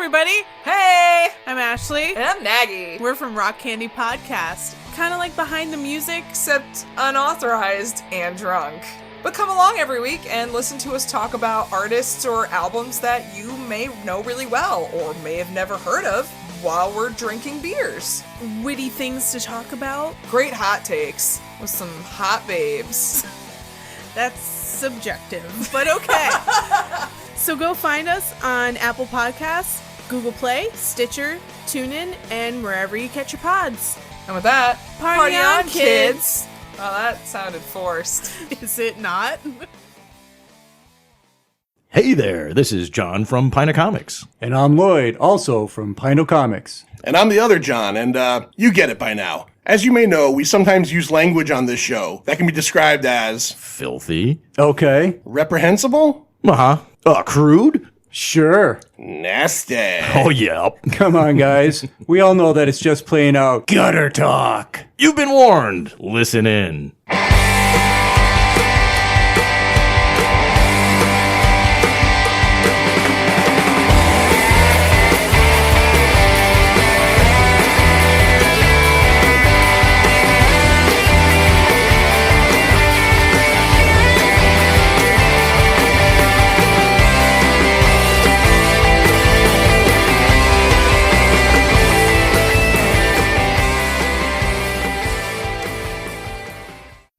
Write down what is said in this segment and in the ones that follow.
everybody. Hey! I'm Ashley. And I'm Maggie. We're from Rock Candy Podcast. Kind of like behind the music. Except unauthorized and drunk. But come along every week and listen to us talk about artists or albums that you may know really well or may have never heard of while we're drinking beers. Witty things to talk about. Great hot takes with some hot babes. That's subjective, but okay. So go find us on Apple Podcasts, Google Play, Stitcher, TuneIn, and wherever you catch your pods. And with that, Party on, kids! Oh, that sounded forced. Is it not? Hey there, this is John from Pina Comics. And I'm Lloyd, also from Pino Comics. And I'm the other John, and you get it by now. As you may know, we sometimes use language on this show that can be described as Filthy. Okay, reprehensible, Crude. sure. nasty. Oh, yeah. Come on, guys. We all know that it's just plain out gutter talk. You've been warned. Listen in.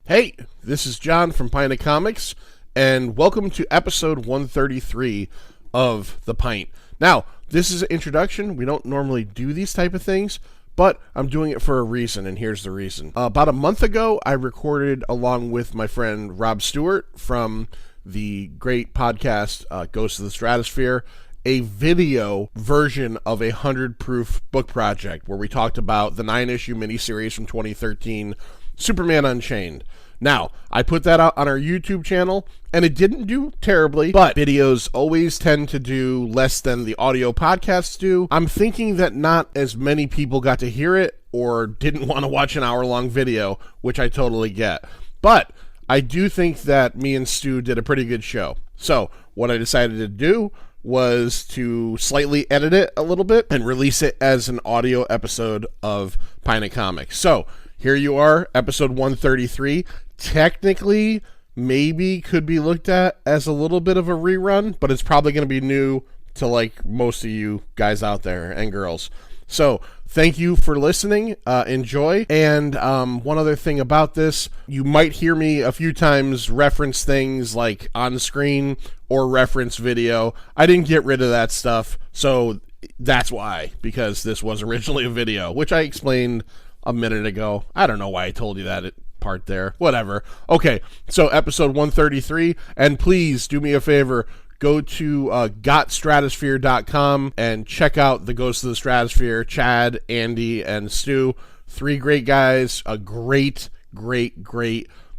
Hey, this is John from Pina Comics, and welcome to episode 133 of The Pint. Now, this is an introduction. We don't normally do these type of things, but I'm doing it for a reason, and here's the reason. About a month ago, I recorded, along with my friend Rob Stewart from the great podcast Ghosts of the Stratosphere, a video version of a 100-proof book project where we talked about the 9-issue miniseries from 2013, Superman Unchained. Now, I put that out on our YouTube channel, and it didn't do terribly, but videos always tend to do less than the audio podcasts do. I'm thinking that not as many people got to hear it or didn't want to watch an hour-long video, which I totally get. But I do think that me and Stu did a pretty good show. So, what I decided to do was to slightly edit it a little bit and release it as an audio episode of Pina Comics. So, here you are, episode 133. Technically, maybe could be looked at as a little bit of a rerun, but it's probably going to be new to like most of you guys out there and girls. So, thank you for listening. Enjoy. And one other thing about this, you might hear me a few times reference things like on screen or reference video. I didn't get rid of that stuff, so that's why, because this was originally a video, which I explained a minute ago. I don't know why I told you that part there. Whatever. Okay, so episode 133, and please do me a favor, go to gotstratosphere.com and check out the Ghosts of the Stratosphere, Chad, Andy, and Stu. 3 great guys, a great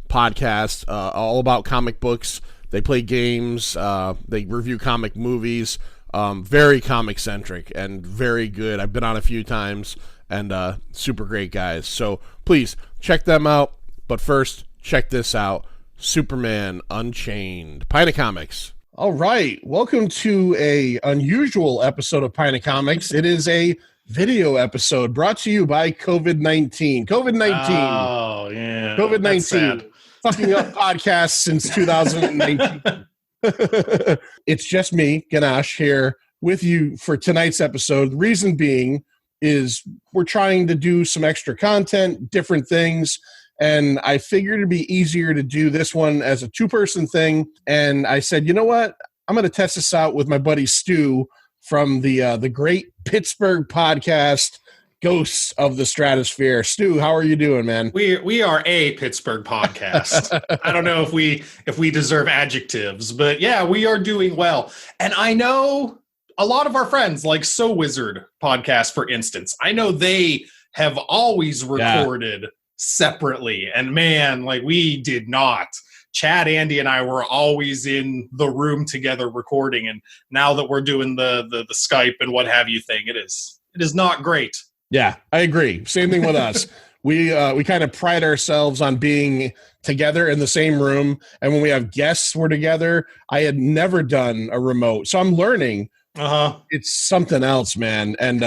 podcast, all about comic books. They play games, they review comic movies, very comic-centric and very good. I've been on a few times, and super great guys. So please check them out. But first, check this out. Superman Unchained. Pina Comics. All right. Welcome to a unusual episode of Pina Comics. It is a video episode brought to you by COVID-19. Oh, yeah. COVID-19. Fucking up podcasts since 2019. It's just me, Ganesh, here with you for tonight's episode. The reason being is we're trying to do some extra content, different things, and I figured it'd be easier to do this one as a 2-person thing, and I said, you know what? I'm going to test this out with my buddy Stu from the great Pittsburgh podcast, Ghosts of the Stratosphere. Stu, how are you doing, man? We are a Pittsburgh podcast. I don't know if we deserve adjectives, but yeah, we are doing well. And I know a lot of our friends, like So Wizard podcast, for instance, I know they have always recorded separately. And man, like we did not. Chad, Andy, and I were always in the room together recording. And now that we're doing the Skype and what have you thing, it is not great. Yeah, I agree. Same thing with us. We kind of pride ourselves on being together in the same room. And when we have guests, we're together. I had never done a remote. So I'm learning It's something else, man. And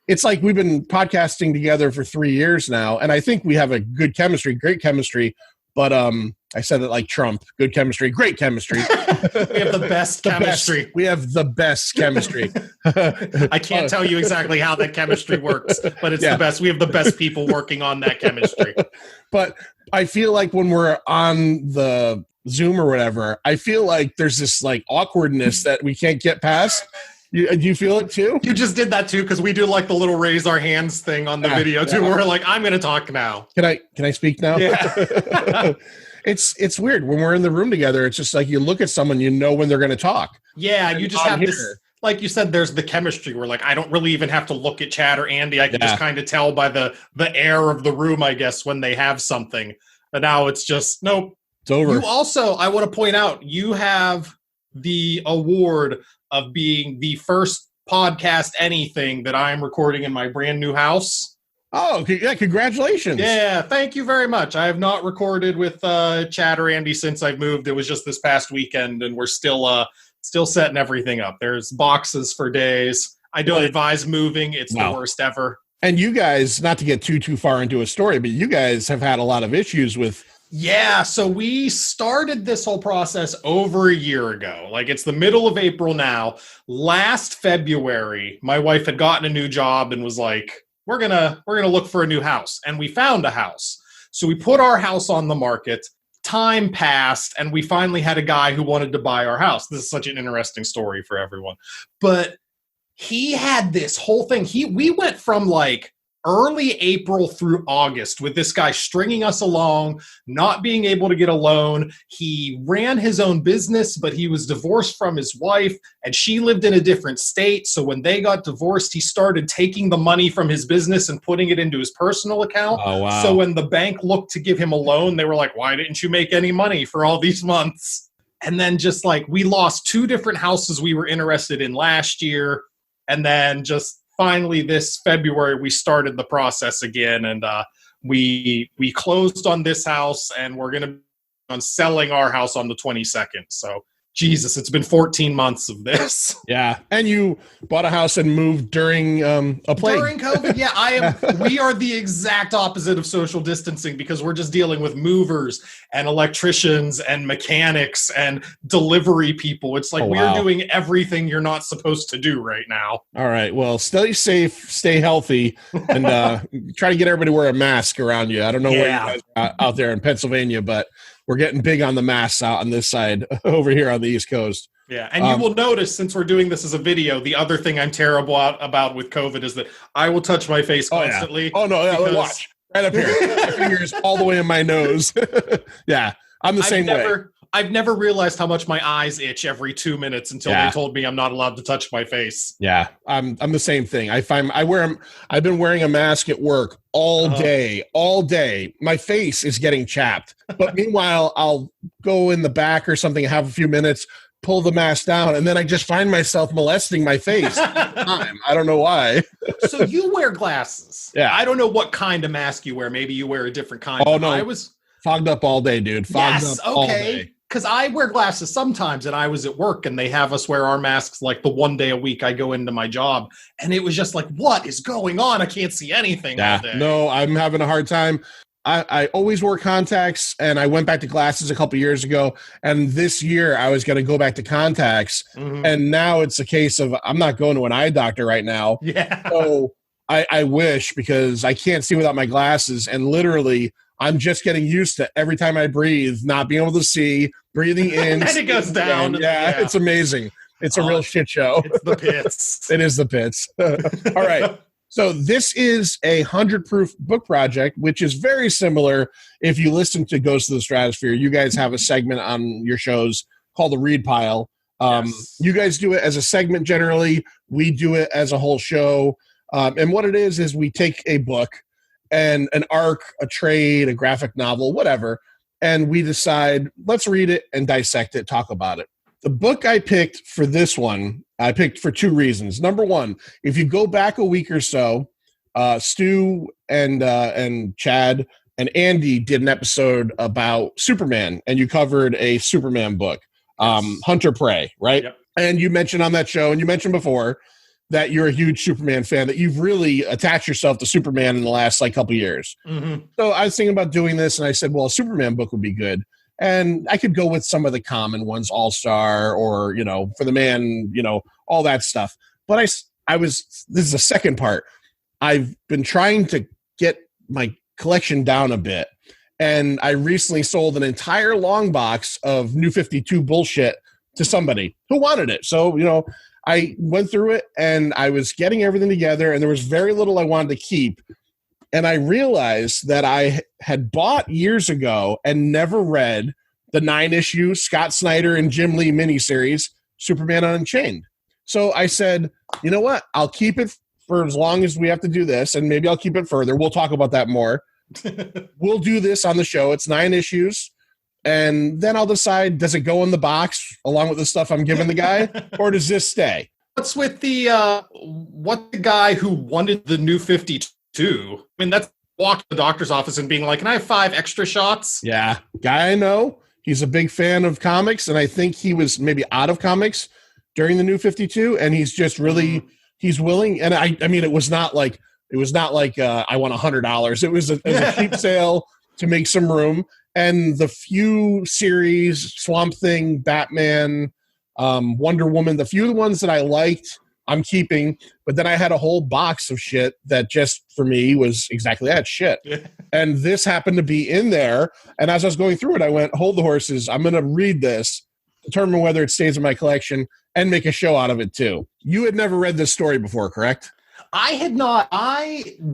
it's like we've been podcasting together for 3 years now, and I think we have a good chemistry, great chemistry. But I said it like Trump: good chemistry, great chemistry. We have the best chemistry. We have the best chemistry. I can't tell you exactly how that chemistry works, but it's the best. We have the best people working on that chemistry. But I feel like when we're on the Zoom or whatever, I feel like there's this like awkwardness that we can't get past. Do you feel it too? You just did that too, because we do like the little raise our hands thing on the video too. We're like, I'm going to talk now. Can I speak now? Yeah. It's weird when we're in the room together. It's just like you look at someone, you know when they're going to talk. Yeah, you just have this. Like you said, there's the chemistry where like I don't really even have to look at Chad or Andy. I can just kind of tell by the air of the room, I guess, when they have something. But now it's just nope. It's over. You also, I want to point out, you have the award of being the first podcast anything that I'm recording in my brand new house. Oh, yeah, congratulations. Yeah, thank you very much. I have not recorded with Chad or Andy since I've moved. It was just this past weekend, and we're still setting everything up. There's boxes for days. I don't advise moving. It's the worst ever. And you guys, not to get too far into a story, but you guys have had a lot of issues with... Yeah, so we started this whole process over a year ago. Like it's the middle of April now. Last February, my wife had gotten a new job and was like, we're gonna look for a new house. And we found a house. So we put our house on the market. Time passed, and we finally had a guy who wanted to buy our house. This is such an interesting story for everyone. But he had this whole thing. We went from like early April through August with this guy stringing us along, not being able to get a loan. He ran his own business, but he was divorced from his wife, and she lived in a different state. So when they got divorced, he started taking the money from his business and putting it into his personal account. Oh, wow. So when the bank looked to give him a loan, they were like, why didn't you make any money for all these months? And then just like we lost 2 different houses we were interested in last year. And then just finally this February, we started the process again, and we closed on this house, and we're going to be on selling our house on the 22nd. So Jesus, it's been 14 months of this. Yeah. And you bought a house and moved during a plague. During COVID, yeah. We are the exact opposite of social distancing because we're just dealing with movers and electricians and mechanics and delivery people. It's like we're doing everything you're not supposed to do right now. All right. Well, stay safe, stay healthy, and try to get everybody to wear a mask around you. I don't know where you guys are out there in Pennsylvania, but we're getting big on the masks out on this side over here on the East Coast. Yeah, and you will notice, since we're doing this as a video, the other thing I'm terrible about with COVID is that I will touch my face constantly. Oh, no, yeah, watch. Right up here. My fingers all the way in my nose. Yeah, I'm the same way. I've never realized how much my eyes itch every 2 minutes until they told me I'm not allowed to touch my face. Yeah, I'm the same thing. I've been wearing a mask at work all day. My face is getting chapped. But meanwhile, I'll go in the back or something, have a few minutes, pull the mask down, and then I just find myself molesting my face all the time. I don't know why. So you wear glasses. Yeah. I don't know what kind of mask you wear. Maybe you wear a different kind. Oh, no. I was fogged up all day, dude. Fogged up all day. Because I wear glasses sometimes, and I was at work, and they have us wear our masks like the one day a week I go into my job. And it was just like, what is going on? I can't see anything all day. No, I'm having a hard time. I always wore contacts, and I went back to glasses a couple years ago. And this year, I was going to go back to contacts. Mm-hmm. And now it's a case of I'm not going to an eye doctor right now. Yeah. So I wish, because I can't see without my glasses. And literally, I'm just getting used to every time I breathe, not being able to see, breathing in. And it goes down. Yeah, it's amazing. It's a real shit show. It's the pits. It is the pits. All right. So this is a 100-proof book project, which is very similar. If you listen to Ghosts of the Stratosphere, you guys have a segment on your shows called The Read Pile. Yes. You guys do it as a segment generally. We do it as a whole show. And what it is we take a book and an arc, a trade, a graphic novel, whatever, and we decide, let's read it and dissect it, talk about it. The book I picked for this one, I picked for 2 reasons. Number one, if you go back a week or so, Stu and Chad and Andy did an episode about Superman, and you covered a Superman book, Hunter Prey, right? Yep. And you mentioned on that show, and you mentioned before, that you're a huge Superman fan, that you've really attached yourself to Superman in the last couple years. Mm-hmm. So I was thinking about doing this, and I said, well, a Superman book would be good. And I could go with some of the common ones, All-Star, or, For the Man, all that stuff. But this is the second part. I've been trying to get my collection down a bit. And I recently sold an entire long box of New 52 bullshit to somebody who wanted it. So, I went through it and I was getting everything together, and there was very little I wanted to keep. And I realized that I had bought years ago and never read the 9-issue Scott Snyder and Jim Lee miniseries, Superman Unchained. So I said, you know what? I'll keep it for as long as we have to do this, and maybe I'll keep it further. We'll talk about that more. We'll do this on the show. It's 9 issues. And then I'll decide, does it go in the box along with the stuff I'm giving the guy, or does this stay? What's with the guy who wanted the New 52? I mean, that's walked to the doctor's office and being like, can I have 5 extra shots? Yeah, guy I know. He's a big fan of comics, and I think he was maybe out of comics during the New 52, and he's just really he's willing. And I mean, it was not like I want $100. It was a cheap sale to make some room. And the few series, Swamp Thing, Batman, Wonder Woman, the few ones that I liked, I'm keeping. But then I had a whole box of shit that just, for me, was exactly that, shit. And this happened to be in there. And as I was going through it, I went, hold the horses. I'm going to read this, determine whether it stays in my collection, and make a show out of it, too. You had never read this story before, correct? I had not.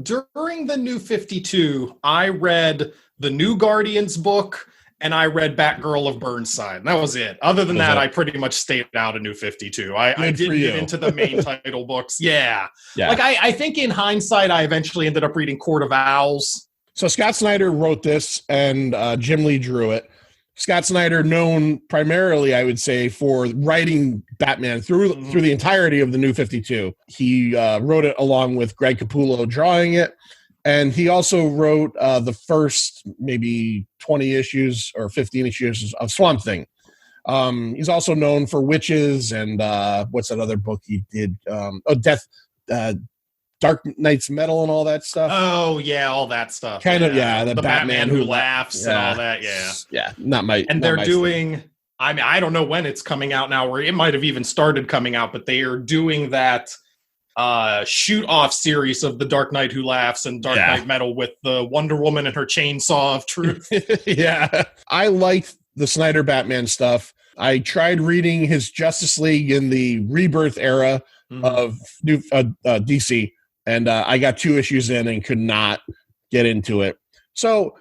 During the New 52, I read the New Guardians book, and I read Batgirl of Burnside. And that was it. Other than that, I pretty much stayed out of New 52. I didn't get into the main title books. Yeah. Like, I think in hindsight, I eventually ended up reading Court of Owls. So Scott Snyder wrote this, and Jim Lee drew it. Scott Snyder, known primarily, I would say, for writing Batman through the entirety of the New 52. He wrote it along with Greg Capullo drawing it. And he also wrote the first maybe 20 issues or 15 issues of Swamp Thing. He's also known for Witches and what's that other book he did? Dark Knight's Metal and all that stuff. Oh, yeah, all that stuff. Kind of, yeah. The Batman who laughs and all that, yeah. Yeah, not my... And they're doing... Thing. I mean, I don't know when it's coming out now, or it might have even started coming out, but they are doing that shoot-off series of The Dark Knight Who Laughs and Dark Knight Metal with the Wonder Woman and her chainsaw of truth. Yeah. I liked the Snyder Batman stuff. I tried reading his Justice League in the Rebirth era of DC, and I got 2 issues in and could not get into it. So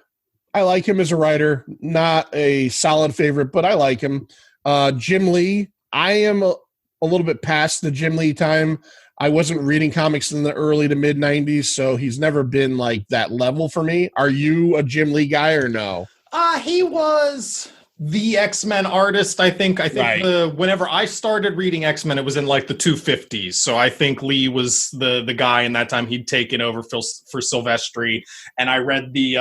I like him as a writer. Not a solid favorite, but I like him. Jim Lee, I am a little bit past the Jim Lee time. I wasn't reading comics in the early to mid 90s, so he's never been like that level for me. Are you a Jim Lee guy or no? He was the X-Men artist, I think. Right. Whenever I started reading X-Men, it was in like the 250s. So I think Lee was the guy in that time. He'd taken over for Silvestri, and I read the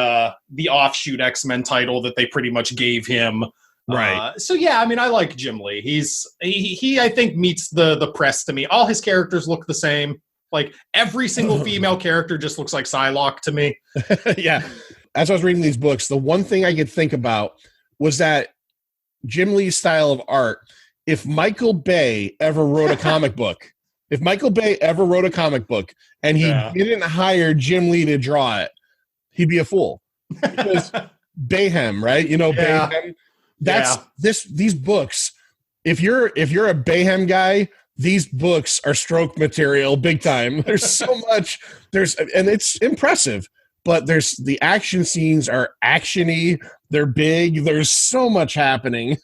offshoot X-Men title that they pretty much gave him. Right. So yeah, I mean, I like Jim Lee. He I think meets the press to me. All his characters look the same. Like every single female character just looks like Psylocke to me. Yeah. As I was reading these books, the one thing I could think about was that Jim Lee's style of art. If Michael Bay ever wrote a comic book, and he didn't hire Jim Lee to draw it, he'd be a fool. Because Bayhem, right? You know, Bayhem. These books. If you're a Bayhem guy, these books are stroke material big time. There's so much. And it's impressive. But the action scenes are actiony. They're big. There's so much happening.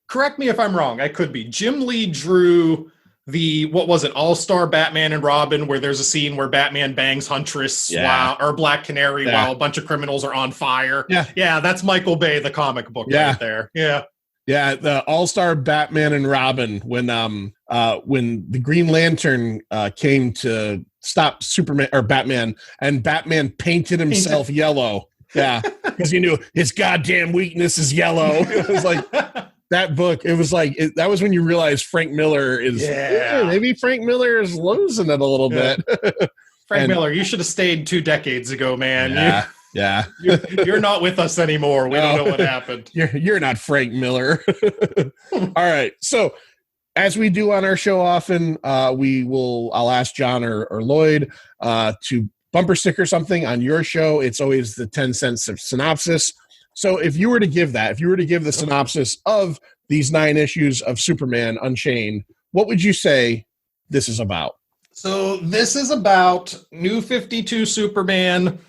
Correct me if I'm wrong. I could be. Jim Lee drew All-Star Batman and Robin, where there's a scene where Batman bangs Huntress or Black Canary while a bunch of criminals are on fire. Yeah, that's Michael Bay, the comic book right there. Yeah. Yeah, the All-Star Batman and Robin when the Green Lantern came to stop Superman or Batman, and Batman painted himself yellow. Yeah, because he knew his goddamn weakness is yellow. It was like that book, it was like, that was when you realized Frank Miller is, maybe Frank Miller is losing it a little bit. Frank Miller, you should have stayed 2 decades ago, man. Yeah. You're not with us anymore. We don't know what happened. You're not Frank Miller. All right. So as we do on our show often, I'll ask John or Lloyd to bumper sticker something on your show. It's always the 10 cents of synopsis. So if you were to give the synopsis of these 9 issues of Superman Unchained, what would you say this is about? So this is about New 52 Superman,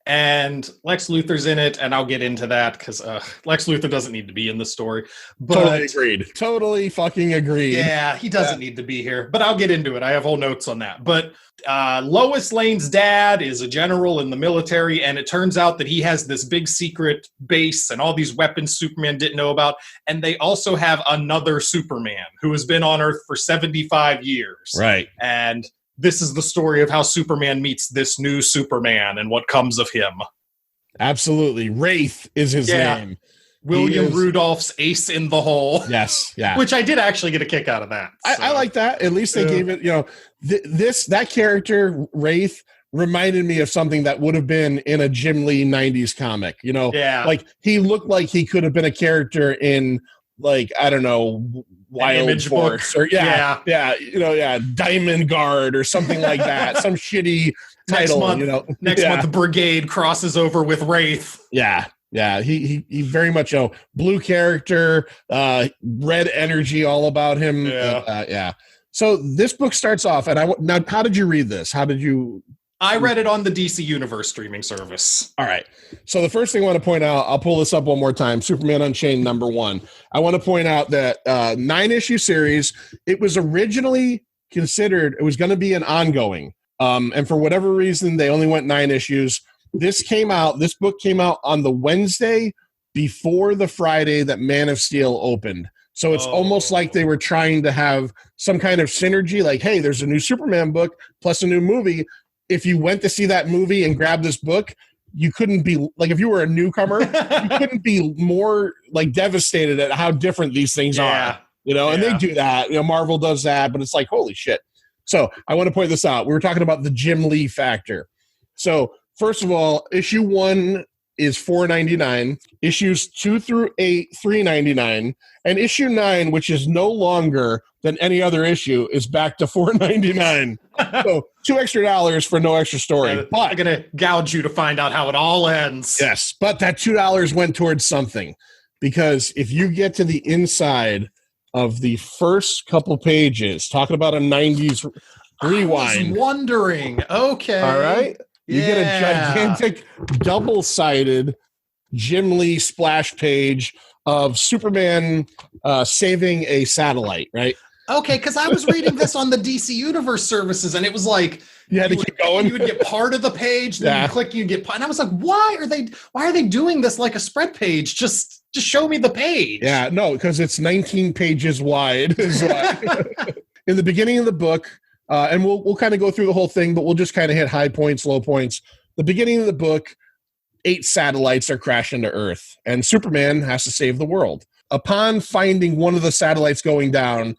and Lex Luthor's in it, and I'll get into that because Lex Luthor doesn't need to be in the story. But, totally agreed. Totally fucking agreed. Yeah, he doesn't need to be here, but I'll get into it. I have whole notes on that. But Lois Lane's dad is a general in the military, and it turns out that he has this big secret base and all these weapons Superman didn't know about, and they also have another Superman who has been on Earth for 75 years. Right. And this is the story of how Superman meets this new Superman and what comes of him. Absolutely. Wraith is his name. William Rudolph's ace in the hole. Yes. Yeah. Which I did actually get a kick out of that. So. I like that. At least they gave it, that character, Wraith, reminded me of something that would have been in a Jim Lee 90s comic. Like he looked like he could have been a character in, like, I don't know, Wild Image Force book. or Diamond Guard or something like that. Some shitty title. Next month, the Brigade crosses over with Wraith. Yeah. Yeah, he very much blue character, red energy all about him. Yeah. So this book starts off, and now how did you read this? I read it on the DC Universe streaming service. All right. So the first thing I want to point out, I'll pull this up one more time, Superman Unchained #1. I want to point out that 9-issue series, it was originally considered, it was going to be an ongoing. And for whatever reason, they only went 9 issues. This book came out on the Wednesday before the Friday that Man of Steel opened. So it's almost like they were trying to have some kind of synergy, like, hey, there's a new Superman book plus a new movie. If you went to see that movie and grabbed this book, you couldn't be, like, if you were a newcomer, you couldn't be more, like, devastated at how different these things are. And they do that. Marvel does that, but it's like, holy shit. So I want to point this out. We were talking about the Jim Lee factor. So first of all, issue 1 is $4.99, issues 2 through 8, $3.99, and issue 9, which is no longer than any other issue, is back to $4.99. So $2 extra for no extra story. But I'm gonna gouge you to find out how it all ends. Yes, but that $2 went towards something, because if you get to the inside of the first couple pages, talking about a 90s rewind. I was wondering. Okay. All right. You get a gigantic double-sided Jim Lee splash page of Superman saving a satellite, right? Okay, because I was reading this on the DC Universe services, and it was like you had to keep going. You would get part of the page, then you click, you get, and I was like, why are they doing this like a spread page? Just show me the page. Yeah, no, because it's 19 pages wide. Is why. In the beginning of the book. And we'll kind of go through the whole thing, but we'll just kind of hit high points, low points. The beginning of the book, 8 satellites are crashing to Earth, and Superman has to save the world. Upon finding one of the satellites going down,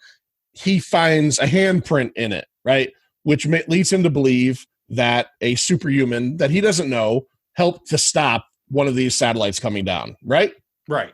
he finds a handprint in it, right? Which leads him to believe that a superhuman that he doesn't know helped to stop one of these satellites coming down, right? Right.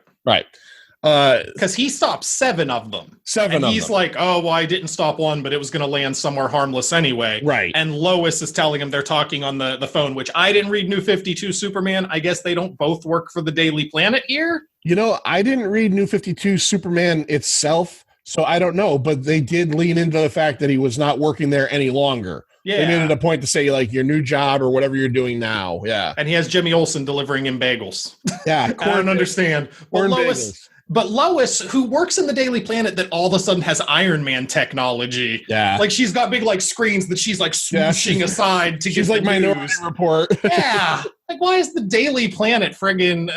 Because he stopped 7 of them. And he's like, oh, well, I didn't stop one, but it was going to land somewhere harmless anyway. Right. And Lois is telling him they're talking on the phone, which I didn't read New 52 Superman. I guess they don't both work for the Daily Planet here. I didn't read New 52 Superman itself, so I don't know. But they did lean into the fact that he was not working there any longer. Yeah. They made it a point to say, like, your new job or whatever you're doing now. Yeah. And he has Jimmy Olsen delivering him bagels. Yeah. I don't understand. Well, Lois, who works in the Daily Planet that all of a sudden has Iron Man technology. Yeah. Like, she's got big, like, screens that she's, like, swooshing aside to get like the Minority news. Report. Yeah. Like, why is the Daily Planet friggin'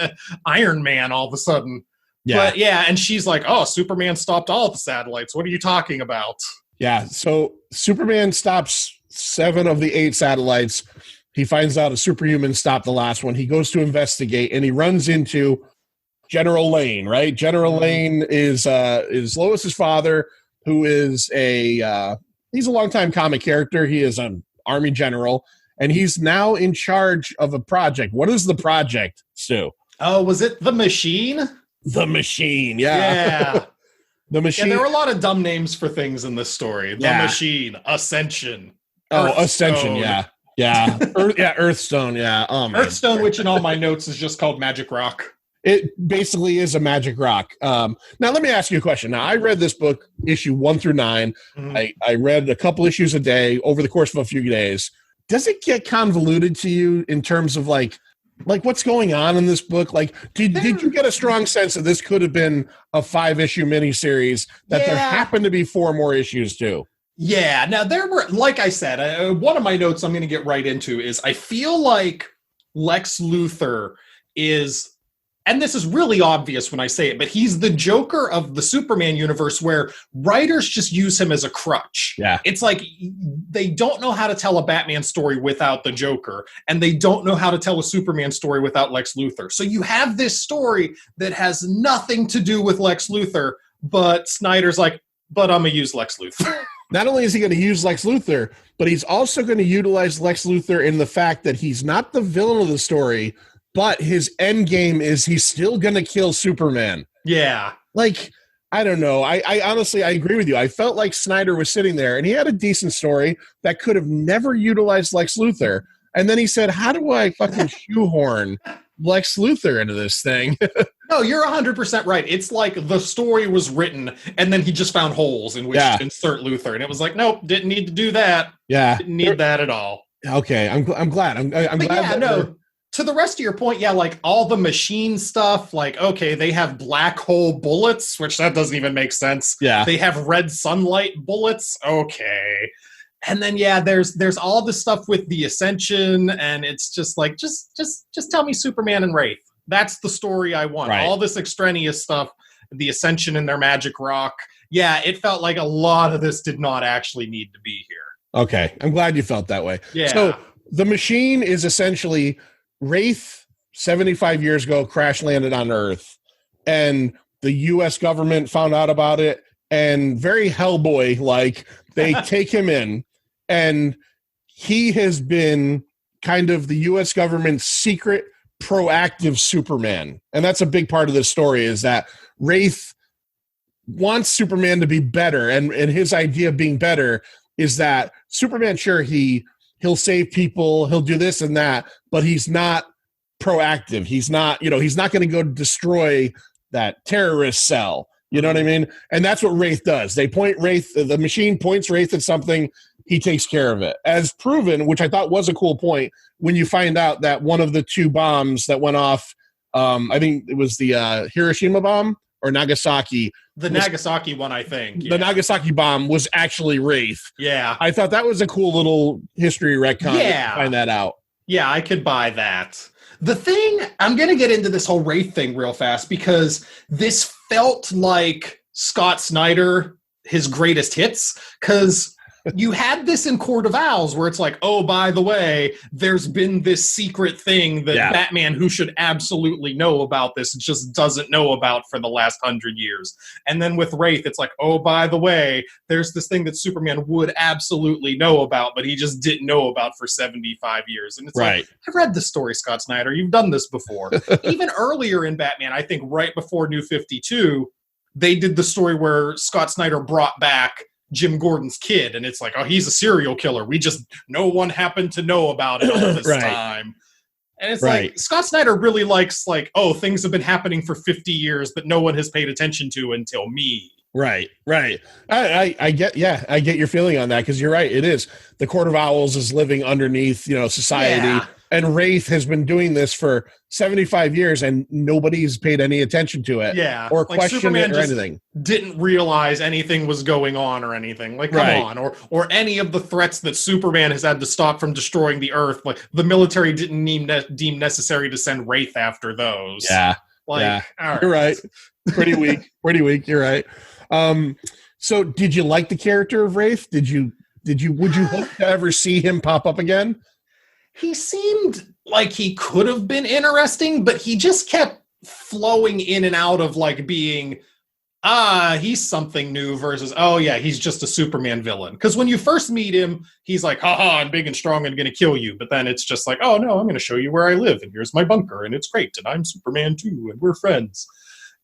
Iron Man all of a sudden? Yeah. But, and she's like, oh, Superman stopped all the satellites. What are you talking about? Yeah, so Superman stops 7 of the 8 satellites. He finds out a superhuman stopped the last one. He goes to investigate, and he runs into General Lane, right? General Lane is Lois's father, who is he's a longtime comic character. He is an army general, and he's now in charge of a project. What is the project, Stu? Oh, was it The Machine? The Machine, yeah. Yeah. The Machine. Yeah, there were a lot of dumb names for things in this story. The Machine, Ascension. Ascension, Earthstone. yeah. Earthstone, yeah. Oh, man. Earthstone, which in all my notes is just called Magic Rock. It basically is a magic rock. Now, let me ask you a question. Now, I read this book, issue 1 through 9. Mm-hmm. I read a couple issues a day over the course of a few days. Does it get convoluted to you in terms of like what's going on in this book? Like, did you get a strong sense that this could have been a 5-issue miniseries, that there happened to be 4 more issues too? Yeah. Now, there were, like I said, one of my notes I'm going to get right into is I feel like Lex Luthor is, and this is really obvious when I say it, but he's the Joker of the Superman universe, where writers just use him as a crutch. Yeah. It's like they don't know how to tell a Batman story without the Joker, and they don't know how to tell a Superman story without Lex Luthor. So you have this story that has nothing to do with Lex Luthor, but Snyder's like, but I'm going to use Lex Luthor. Not only is he going to use Lex Luthor, but he's also going to utilize Lex Luthor in the fact that he's not the villain of the story, but his end game is he's still going to kill Superman. Yeah. Like, I don't know. I honestly, I agree with you. I felt like Snyder was sitting there and he had a decent story that could have never utilized Lex Luthor. And then he said, how do I fucking shoehorn Lex Luthor into this thing? No, you're 100% right. It's like the story was written and then he just found holes in which to insert Luthor. And it was like, nope, didn't need to do that. Yeah. Didn't need that at all. Okay. I'm glad. I'm glad. Yeah, no. To the rest of your point, yeah, like all the machine stuff, like, okay, they have black hole bullets, which that doesn't even make sense. Yeah. They have red sunlight bullets. Okay. And then, yeah, there's all this stuff with the Ascension, and it's just like, just tell me Superman and Wraith. That's the story I want. Right. All this extraneous stuff, the Ascension and their magic rock. Yeah, it felt like a lot of this did not actually need to be here. Okay. I'm glad you felt that way. Yeah. So the Machine is essentially Wraith 75 years ago crash landed on Earth, and the U.S. government found out about it, and very Hellboy like they take him in, and he has been kind of the U.S. government's secret proactive Superman. And that's a big part of this story, is that Wraith wants Superman to be better, and his idea of being better is that Superman, sure, he'll save people, he'll do this and that, but he's not proactive. He's not going to go destroy that terrorist cell. You know what I mean? And that's what Wraith does. They point Wraith, the Machine points Wraith at something, he takes care of it. As proven, which I thought was a cool point, when you find out that one of the 2 bombs that went off, I think it was the Hiroshima bomb or Nagasaki. The Nagasaki one, I think. Yeah. The Nagasaki bomb was actually Wraith. Yeah. I thought that was a cool little history retcon to find that out. Yeah, I could buy that. The thing, I'm going to get into this whole Wraith thing real fast, because this felt like Scott Snyder, his greatest hits, because you had this in Court of Owls where it's like, oh, by the way, there's been this secret thing that Batman, who should absolutely know about this, just doesn't know about for the last 100 years. And then with Wraith, it's like, oh, by the way, there's this thing that Superman would absolutely know about, but he just didn't know about for 75 years. And it's like, I've read this story, Scott Snyder. You've done this before. Even earlier in Batman, I think right before New 52, they did the story where Scott Snyder brought back Jim Gordon's kid, and it's like, oh, he's a serial killer. No one happened to know about it all this time. And it's like, Scott Snyder really likes, like, oh, things have been happening for 50 years that no one has paid attention to until me. Right. I get your feeling on that, because you're right. It is. The Court of Owls is living underneath, society. Yeah. And Wraith has been doing this for 75 years, and nobody's paid any attention to it. Yeah. Or questioned it or anything. Didn't realize anything was going on or anything. Like, come on. Or any of the threats that Superman has had to stop from destroying the Earth. Like, the military didn't deem necessary to send Wraith after those. Yeah. Like, all right. You're right. Pretty weak. You're right. So did you like the character of Wraith? Would you hope to ever see him pop up again? He seemed like he could have been interesting, but he just kept flowing in and out of like being he's something new versus, oh yeah, he's just a Superman villain. Because when you first meet him, he's like, haha, I'm big and strong and gonna kill you. But then it's just like, oh no, I'm gonna show you where I live, and here's my bunker, and it's great, and I'm Superman too, and we're friends.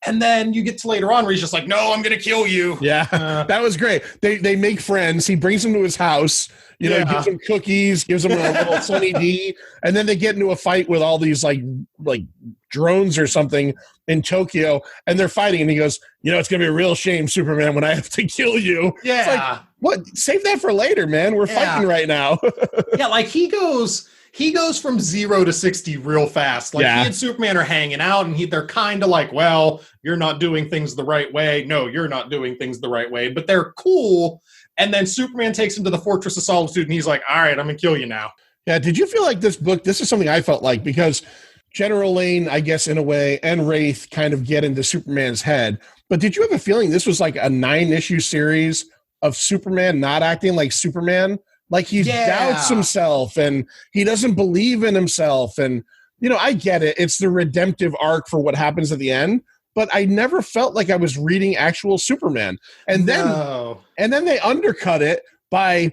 And then you get to later on where he's just like, no, I'm gonna kill you. Yeah, that was great. They make friends. He brings them to his house. Gives them cookies, gives them a little Sunny D, and then they get into a fight with all these like drones or something in Tokyo, and they're fighting. And he goes, it's gonna be a real shame, Superman, when I have to kill you. Yeah, it's like, what? Save that for later, man. We're fighting right now. Yeah, like he goes from 0 to 60 real fast. Like he and Superman are hanging out, and they're kind of like, well, you're not doing things the right way. No, you're not doing things the right way. But they're cool. And then Superman takes him to the Fortress of Solitude, and he's like, all right, I'm going to kill you now. Yeah, did you feel like this is something I felt like, because General Lane, I guess, in a way, and Wraith kind of get into Superman's head. But did you have a feeling this was like a 9-issue series of Superman not acting like Superman? Like he doubts himself, and he doesn't believe in himself. And, I get it. It's the redemptive arc for what happens at the end. But I never felt like I was reading actual Superman. And then they undercut it by,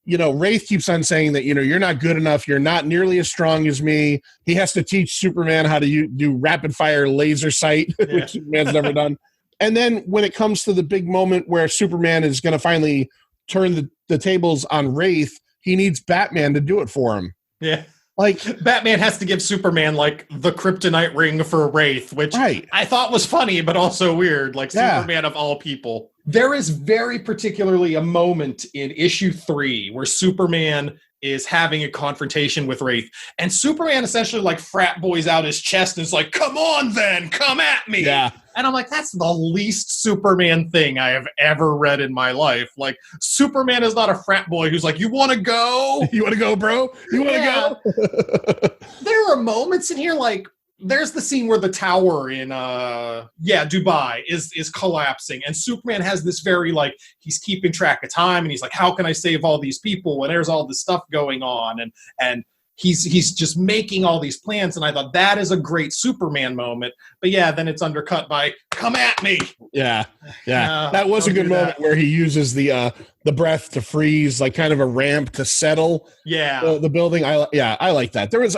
Wraith keeps on saying that, you're not good enough. You're not nearly as strong as me. He has to teach Superman how to do rapid fire laser sight, which Superman's never done. And then when it comes to the big moment where Superman is going to finally turn the tables on Wraith, he needs Batman to do it for him. Yeah. Like Batman has to give Superman like the kryptonite ring for Wraith, which I thought was funny, but also weird. Like Superman of all people. There is very particularly a moment in issue 3 where Superman is having a confrontation with Wraith, and Superman essentially like frat boys out his chest and is like, come on then, come at me. Yeah. And I'm like, that's the least Superman thing I have ever read in my life. Like, Superman is not a frat boy who's like, you want to go? You want to go, bro? You want to go? There are moments in here, like, there's the scene where the tower in Dubai is collapsing, and Superman has this very like, he's keeping track of time, and he's like, how can I save all these people when there's all this stuff going on, and he's just making all these plans. And I thought that is a great Superman moment. But then it's undercut by come at me. Yeah. That was a good moment where he uses the breath to freeze, like kind of a ramp to settle the building. I like that. There was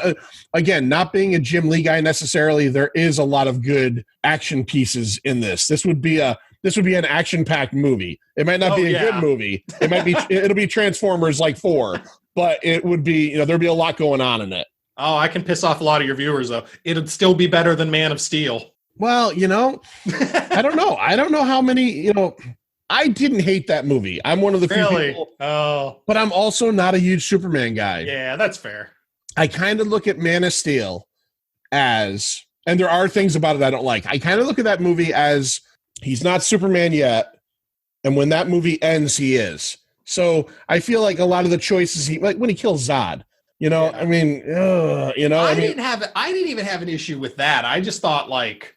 again, not being a Jim Lee guy necessarily, there is a lot of good action pieces in this. This would be an action-packed movie. It might not be a good movie. It'll be Transformers like 4, but it would be, there'd be a lot going on in it. Oh, I can piss off a lot of your viewers though. It'd still be better than Man of Steel. Well, I don't know. I don't know how many, I didn't hate that movie. I'm one of the few people. Oh. But I'm also not a huge Superman guy. Yeah, that's fair. I kind of look at Man of Steel as, and there are things about it I don't like. I kind of look at that movie as he's not Superman yet, and when that movie ends, he is. So I feel like a lot of the choices like when he kills Zod, I mean, I didn't even have an issue with that. I just thought like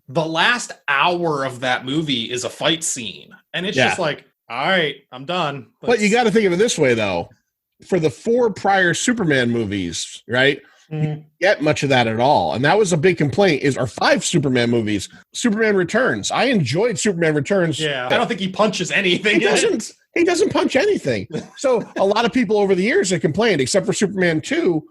the last hour of that movie is a fight scene, and it's just like, all right, I'm done. But you got to think of it this way, though. For the 4 prior Superman movies, right? You didn't get much of that at all. And that was a big complaint, or 5 Superman movies. Superman Returns. I enjoyed Superman Returns. Yeah, I don't think he punches anything. He doesn't punch anything. So a lot of people over the years have complained, except for Superman 2.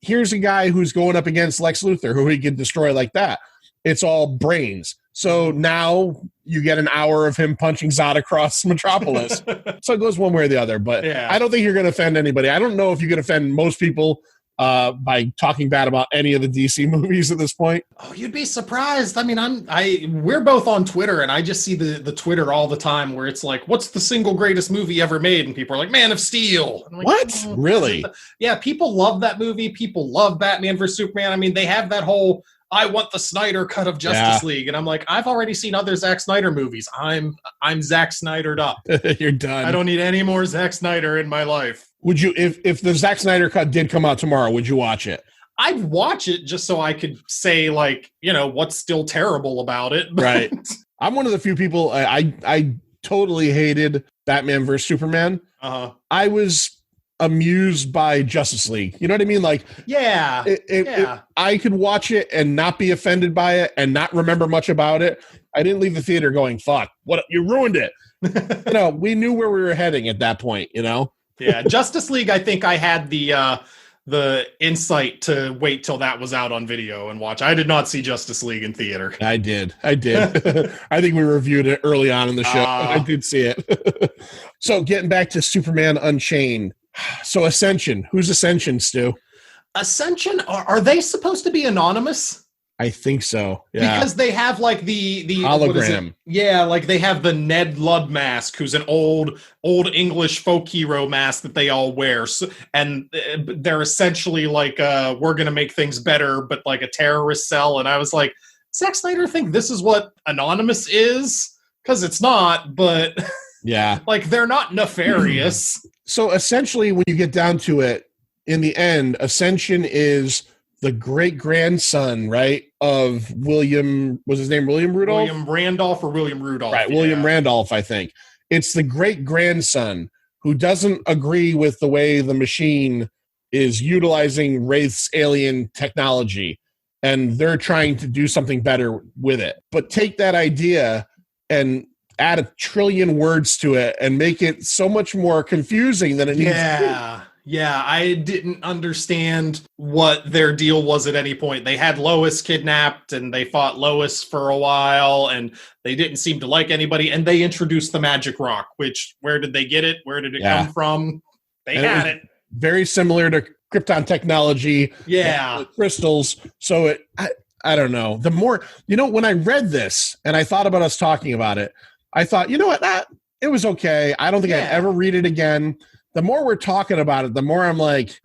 Here's a guy who's going up against Lex Luthor, who he could destroy like that. It's all brains. So now you get an hour of him punching Zod across Metropolis. So it goes one way or the other. But I don't think you're going to offend anybody. I don't know if you can offend most people by talking bad about any of the DC movies at this point. Oh, you'd be surprised. I mean, we're both on Twitter, and I just see the Twitter all the time where it's like, what's the single greatest movie ever made? And people are like, Man of Steel. I'm like, what? Really? Yeah, people love that movie. People love Batman vs. Superman. I mean, they have that whole, I want the Snyder cut of Justice League. And I'm like, I've already seen other Zack Snyder movies. I'm Zack Snyder'd up. You're done. I don't need any more Zack Snyder in my life. Would you, if the Zack Snyder cut did come out tomorrow, would you watch it? I'd watch it just so I could say, like, what's still terrible about it. Right. I'm one of the few people, I totally hated Batman vs. Superman. Uh-huh. I was amused by Justice League. You know what I mean? Like, Yeah. I could watch it and not be offended by it and not remember much about it. I didn't leave the theater going, fuck, what, you ruined it. We knew where we were heading at that point, Yeah, Justice League, I think I had the insight to wait till that was out on video and watch. I did not see Justice League in theater. I did. I think we reviewed it early on in the show. I did see it. So getting back to Superman Unchained. So Ascension. Who's Ascension, Stu? Ascension, are they supposed to be anonymous? I think so. Yeah. Because they have like the hologram. Yeah, like they have the Ned Ludd mask, who's an old English folk hero mask that they all wear. So, and they're essentially like, we're going to make things better, but like a terrorist cell. And I was like, Zack Snyder think this is what Anonymous is? Because it's not, but yeah, like they're not nefarious. So essentially, when you get down to it, in the end, Ascension is the great-grandson, right, of William, was his name William Rudolph? William Randolph or William Rudolph. Right, William Randolph, I think. It's the great-grandson who doesn't agree with the way the machine is utilizing Wraith's alien technology, and they're trying to do something better with it. But take that idea and add 1 trillion words to it and make it so much more confusing than it needs to be. Yeah, I didn't understand what their deal was at any point. They had Lois kidnapped, and they fought Lois for a while, and they didn't seem to like anybody, and they introduced the magic rock, which, where did they get it? Where did it come from? They had it. Very similar to Krypton technology. Yeah. Crystals. So I don't know. The more, when I read this, and I thought about us talking about it, I thought, it was okay. I don't think I'd ever read it again. The more we're talking about it, the more I'm like,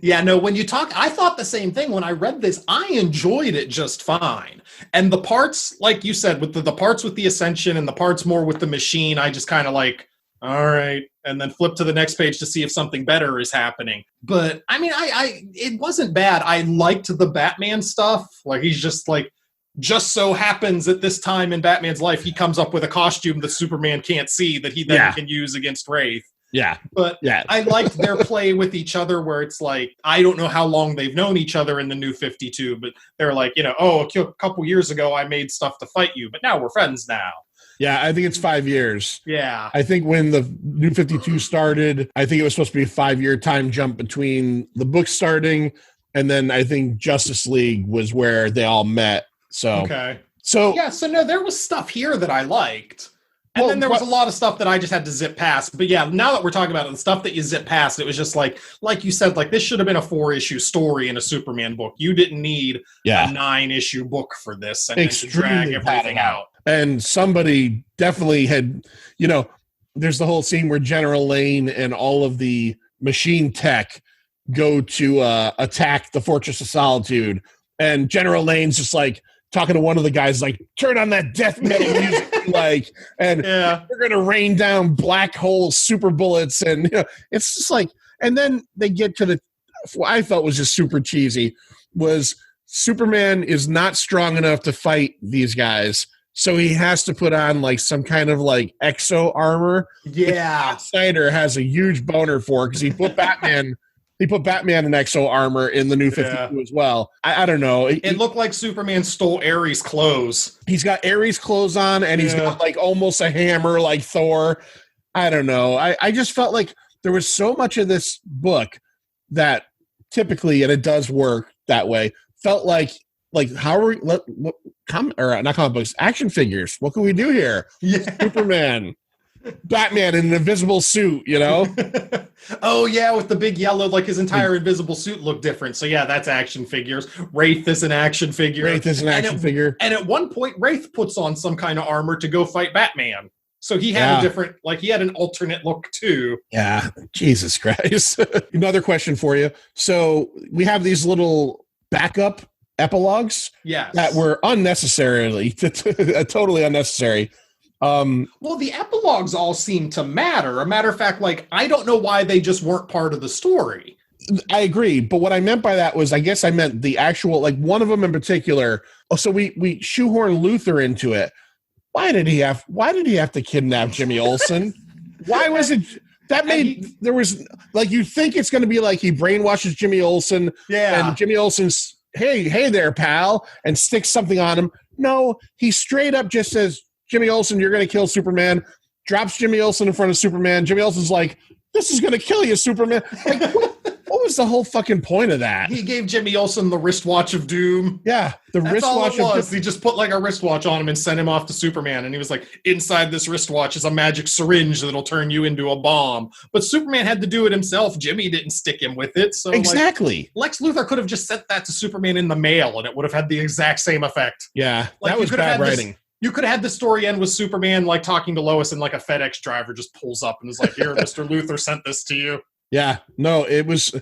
Yeah, no, when you talk, I thought the same thing. When I read this, I enjoyed it just fine. And the parts, like you said, with the parts with the Ascension and the parts more with the machine, I just kind of like, all right, and then flip to the next page to see if something better is happening. But I mean, it wasn't bad. I liked the Batman stuff. Like, he's just like, just so happens at this time in Batman's life, he comes up with a costume that Superman can't see that he then can use against Wraith. Yeah. But I liked their play with each other, where it's like, I don't know how long they've known each other in the New 52, but they're like, a couple years ago I made stuff to fight you, but now we're friends now. Yeah, I think it's 5 years. Yeah. I think when the New 52 started, I think it was supposed to be a 5-year time jump between the book starting, and then I think Justice League was where they all met. So okay. So no, there was stuff here that I liked. And then there was a lot of stuff that I just had to zip past. But yeah, now that we're talking about it, the stuff that you zip past, it was just like you said, like this should have been a 4-issue story in a Superman book. You didn't need a 9-issue book for this and to drag everything out. And somebody definitely had, there's the whole scene where General Lane and all of the machine tech go to attack the Fortress of Solitude. And General Lane's just like, talking to one of the guys, like, turn on that death metal music, we're going to rain down black hole super bullets. And it's just like, and then they get to what I felt was just super cheesy, was Superman is not strong enough to fight these guys. So he has to put on like some kind of like exo armor. Yeah. Scott Snyder has a huge boner for, because he put Batman in exo armor in the New 52 as well. I don't know. It looked like Superman stole Ares' clothes. He's got Ares' clothes on, and he's got like almost a hammer like Thor. I don't know. I just felt like there was so much of this book that typically, and it does work that way, felt like how are we, not comic books, action figures. What can we do here? Yeah. Superman. Batman in an invisible suit, Oh yeah, with the big yellow, like his entire invisible suit looked different. So yeah, that's action figures. Wraith is an action figure. figure. And at one point, Wraith puts on some kind of armor to go fight Batman. So he had a different, he had an alternate look too. Yeah, Jesus Christ. Another question for you. So we have these little backup epilogues that were unnecessarily, totally unnecessary. Well, the epilogues all seem to matter. A matter of fact, I don't know why they just weren't part of the story. I agree, but what I meant by that was, I guess I meant the actual, one of them in particular. Oh, so we shoehorn Luthor into it. Why did he have to kidnap Jimmy Olsen? Why was it? That made there was like you think it's going to be like he brainwashes Jimmy Olsen, and Jimmy Olsen's hey there, pal, and sticks something on him. No, he straight up just says, Jimmy Olsen, you're going to kill Superman. Drops Jimmy Olsen in front of Superman. Jimmy Olsen's like, this is going to kill you, Superman. Like, what was the whole fucking point of that? He gave Jimmy Olsen the wristwatch of doom. Yeah, the That's wristwatch all it of was. He just put like a wristwatch on him and sent him off to Superman. And he was like, inside this wristwatch is a magic syringe that'll turn you into a bomb. But Superman had to do it himself. Jimmy didn't stick him with it. So exactly. Like, Lex Luthor could have just sent that to Superman in the mail and it would have had the exact same effect. Yeah, like, that was bad writing. You could have had the story end with Superman like talking to Lois and like a FedEx driver just pulls up and is like, here, Mr. Luthor sent this to you. Yeah, no, it was...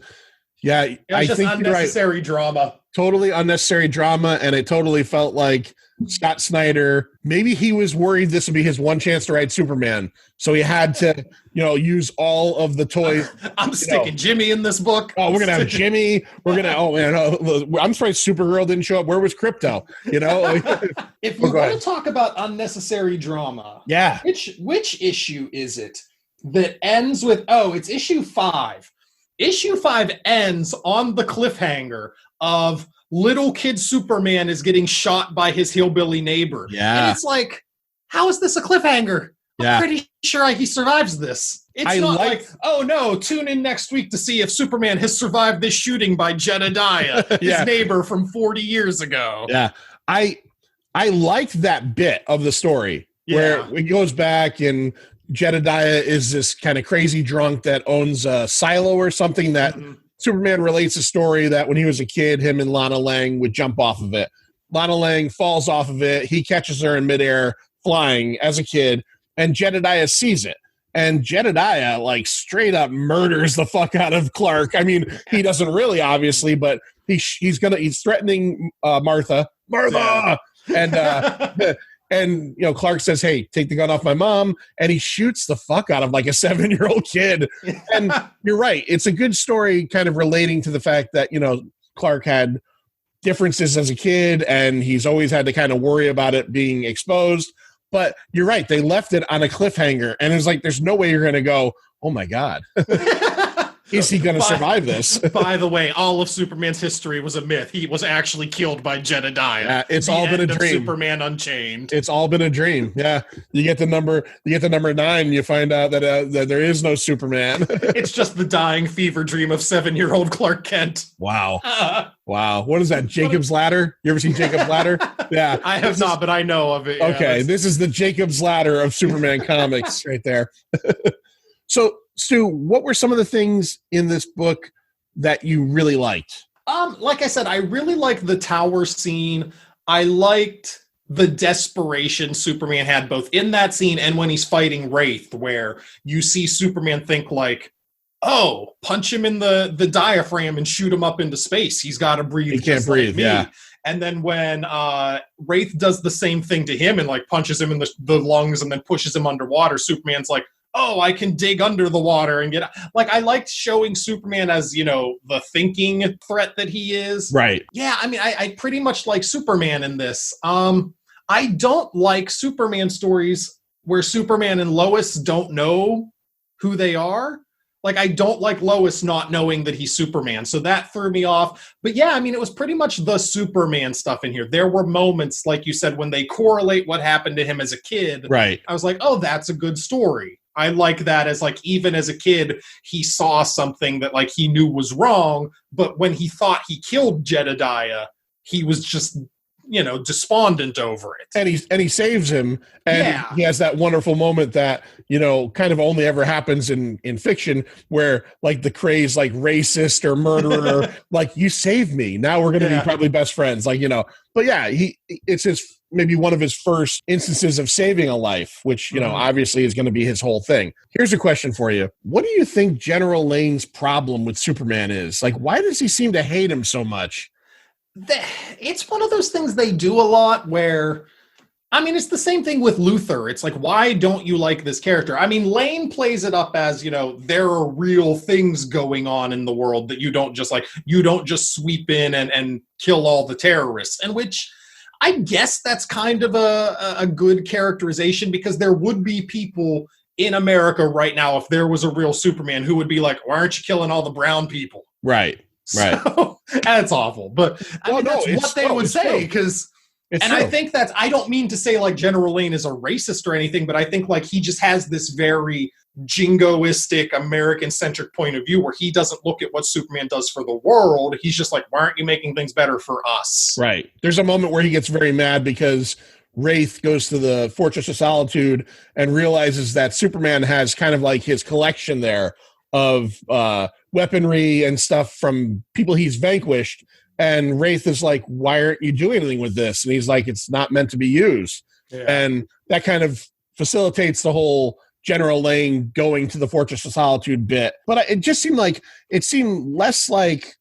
Yeah, it was just think unnecessary right. drama. Totally unnecessary drama, and it totally felt like Scott Snyder, maybe he was worried this would be his one chance to write Superman, so he had to, use all of the toys. I'm sticking Jimmy in this book. Oh, we're going to have Jimmy. We're going to, I'm surprised Supergirl didn't show up. Where was Crypto? If you want to talk about unnecessary drama, yeah. Which issue is it that ends with, it's issue 5. Issue 5 ends on the cliffhanger of little kid Superman is getting shot by his hillbilly neighbor. Yeah. And it's like, how is this a cliffhanger? I'm pretty sure he survives this. It's not like, oh no, tune in next week to see if Superman has survived this shooting by Jedediah, his neighbor from 40 years ago. Yeah. I liked that bit of the story where it goes back and Jedediah is this kind of crazy drunk that owns a silo or something that Superman relates a story that when he was a kid, him and Lana Lang would jump off of it. Lana Lang falls off of it. He catches her in midair flying as a kid, and Jedediah sees it. And Jedediah, like, straight up murders the fuck out of Clark. I mean, he doesn't really, obviously, but he's threatening Martha. And, Clark says, hey, take the gun off my mom. And he shoots the fuck out of like a 7-year-old kid. And you're right. It's a good story kind of relating to the fact that, Clark had differences as a kid and he's always had to kind of worry about it being exposed. But you're right. They left it on a cliffhanger. And it's like, there's no way you're going to go, oh my God. Is he going to survive this? By the way, all of Superman's history was a myth. He was actually killed by Jedediah. It's all been a dream. Superman Unchained. It's all been a dream. Yeah, you get the number 9. You find out that there is no Superman. It's just the dying fever dream of 7-year-old Clark Kent. Wow. Wow. What is that? Jacob's Ladder? You ever seen Jacob's Ladder? Yeah, I have not, but I know of it. Okay, this is the Jacob's Ladder of Superman comics right there. So, Stu, what were some of the things in this book that you really liked? Like I said, I really liked the tower scene. I liked the desperation Superman had both in that scene and when he's fighting Wraith, where you see Superman think like, oh, punch him in the diaphragm and shoot him up into space. He's got to breathe. He can't breathe, like me. Yeah. And then when Wraith does the same thing to him and like punches him in the lungs and then pushes him underwater, Superman's like, oh, I can dig under the water and get... Like, I liked showing Superman as, the thinking threat that he is. Right. Yeah, I mean, I pretty much like Superman in this. I don't like Superman stories where Superman and Lois don't know who they are. Like, I don't like Lois not knowing that he's Superman, so that threw me off. But yeah, I mean, it was pretty much the Superman stuff in here. There were moments, like you said, when they correlate what happened to him as a kid. Right. I was like, oh, that's a good story. I like that as like, even as a kid, he saw something that like he knew was wrong, but when he thought he killed Jedediah, he was just, despondent over it. And he saves him, and he has that wonderful moment that, kind of only ever happens in fiction where like the crazed like racist or murderer, like, you saved me. Now we're going to be probably best friends. Like, but yeah, it's maybe one of his first instances of saving a life, which, obviously is going to be his whole thing. Here's a question for you. What do you think General Lane's problem with Superman is? Like, why does he seem to hate him so much? It's one of those things they do a lot where, I mean, it's the same thing with Luthor. It's like, why don't you like this character? I mean, Lane plays it up as, there are real things going on in the world that you don't just sweep in and kill all the terrorists, and which I guess that's kind of a good characterization, because there would be people in America right now, if there was a real Superman, who would be like, why aren't you killing all the brown people? Right. So, that's awful. But I mean, that's what they would say, because I think that's, I don't mean to say like General Lane is a racist or anything, but I think like he just has this very jingoistic American-centric point of view where he doesn't look at what Superman does for the world. He's just like, why aren't you making things better for us? Right. There's a moment where he gets very mad because Wraith goes to the Fortress of Solitude and realizes that Superman has kind of like his collection there of weaponry and stuff from people he's vanquished. And Wraith is like, why aren't you doing anything with this? And he's like, it's not meant to be used. Yeah. And that kind of facilitates the whole General Lane going to the Fortress of Solitude bit. But it just seemed like, it seemed less like,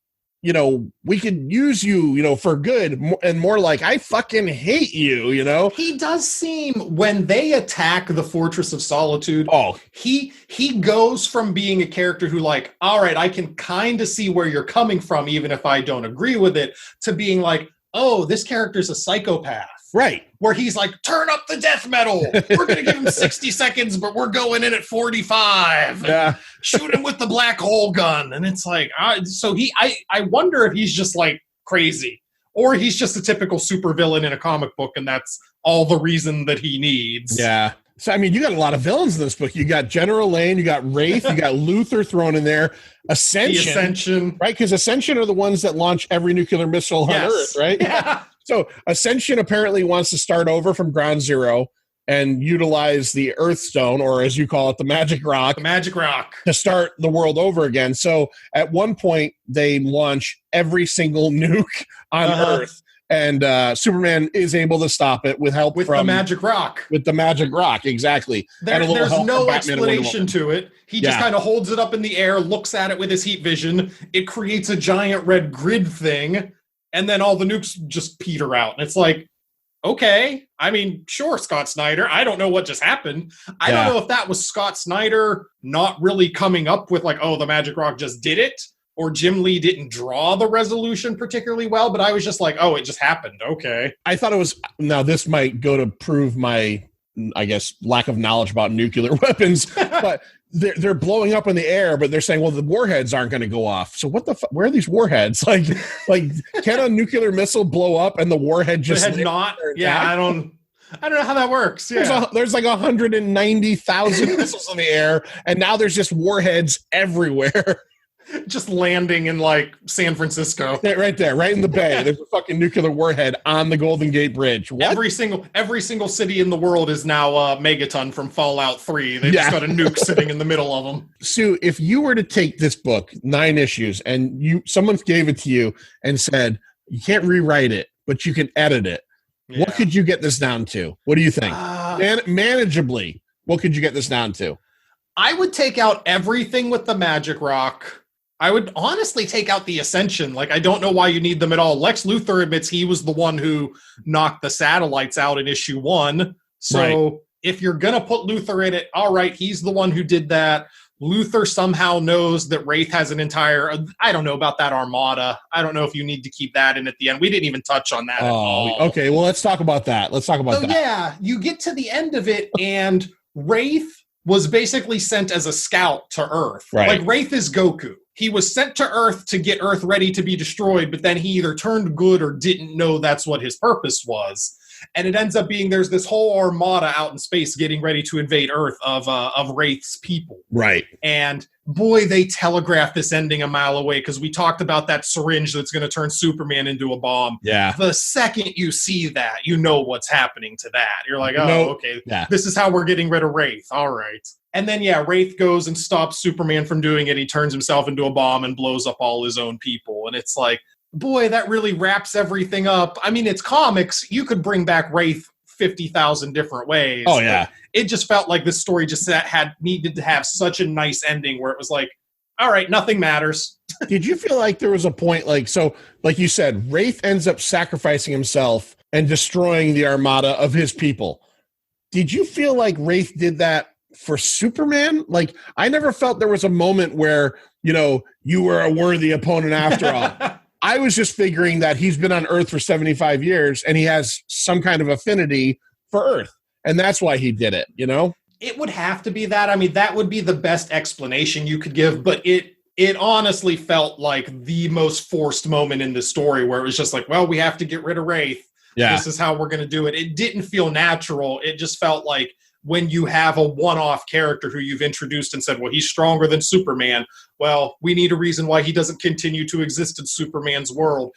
you know, we could use you, you know, for good, and more like, I fucking hate you, you know? He does seem, when they attack the Fortress of Solitude, he goes from being a character who like, all right, I can kind of see where you're coming from, even if I don't agree with it, to being like, oh, this character's a psychopath. Right. Where he's like, turn up the death metal. We're going to give him 60 seconds, but we're going in at 45. Yeah. Shoot him with the black hole gun. And it's like, so I wonder if he's just like crazy, or he's just a typical supervillain in a comic book, and that's all the reason that he needs. Yeah. So, I mean, you got a lot of villains in this book. You got General Lane, you got Wraith, you got Luthor thrown in there, Ascension. Right? Because Ascension are the ones that launch every nuclear missile on Earth, right? Yeah. So Ascension apparently wants to start over from ground zero and utilize the Earth Stone, or as you call it, the Magic Rock. The Magic Rock. To start the world over again. So at one point, they launch every single nuke on Earth. And Superman is able to stop it with help from the Magic Rock. With the Magic Rock, exactly. There's no explanation to it. He just kind of holds it up in the air, looks at it with his heat vision. It creates a giant red grid thing, and then all the nukes just peter out. And it's like, okay, I mean, sure, Scott Snyder. I don't know what just happened. I don't know if that was Scott Snyder not really coming up with like, oh, the Magic Rock just did it, or Jim Lee didn't draw the resolution particularly well, but I was just like, oh, it just happened. Okay. I thought it was, now this might go to prove my, I guess, lack of knowledge about nuclear weapons, but they're blowing up in the air, but they're saying, well, the warheads aren't going to go off. So what the where are these warheads? Like can a nuclear missile blow up and the warhead just not? Yeah, I don't know how that works. Yeah. There's like 190,000 missiles in the air, and now there's just warheads everywhere. Just landing in like San Francisco. Right there, right in the bay. There's a fucking nuclear warhead on the Golden Gate Bridge. What? Every single city in the world is now Megaton from Fallout 3. They just got a nuke sitting in the middle of them. Sue, if you were to take this book, 9 issues, and someone gave it to you and said, you can't rewrite it, but you can edit it, what could you get this down to? What do you think? Manageably, what could you get this down to? I would take out everything with the Magic Rock. I would honestly take out the Ascension. Like, I don't know why you need them at all. Lex Luthor admits he was the one who knocked the satellites out in issue 1. So if you're going to put Luthor in it, all right, he's the one who did that. Luthor somehow knows that Wraith has an entire, I don't know about that armada. I don't know if you need to keep that in at the end. We didn't even touch on that at all. Okay, well, let's talk about that. Yeah, you get to the end of it, and Wraith was basically sent as a scout to Earth. Right. Like, Wraith is Goku. He was sent to Earth to get Earth ready to be destroyed, but then he either turned good or didn't know that's what his purpose was. And it ends up being there's this whole armada out in space getting ready to invade Earth of Wraith's people. Right. And boy, they telegraphed this ending a mile away, because we talked about that syringe that's going to turn Superman into a bomb. Yeah. The second you see that, you know what's happening to that. You're like, oh, okay, this is how we're getting rid of Wraith. All right. And then, Wraith goes and stops Superman from doing it. He turns himself into a bomb and blows up all his own people. And it's like, boy, that really wraps everything up. I mean, it's comics. You could bring back Wraith 50,000 different ways. Oh, yeah. It just felt like this story just needed to have such a nice ending where it was like, all right, nothing matters. Did you feel like there was a point, like you said, Wraith ends up sacrificing himself and destroying the armada of his people. Did you feel like Wraith did that for Superman? Like, I never felt there was a moment where, you were a worthy opponent after all. I was just figuring that he's been on Earth for 75 years and he has some kind of affinity for Earth. And that's why he did it, it would have to be that. I mean, that would be the best explanation you could give, but it honestly felt like the most forced moment in the story where it was just like, well, we have to get rid of Wraith. Yeah. This is how we're going to do it. It didn't feel natural. It just felt like when you have a one-off character who you've introduced and said, well, he's stronger than Superman. Well, we need a reason why he doesn't continue to exist in Superman's world.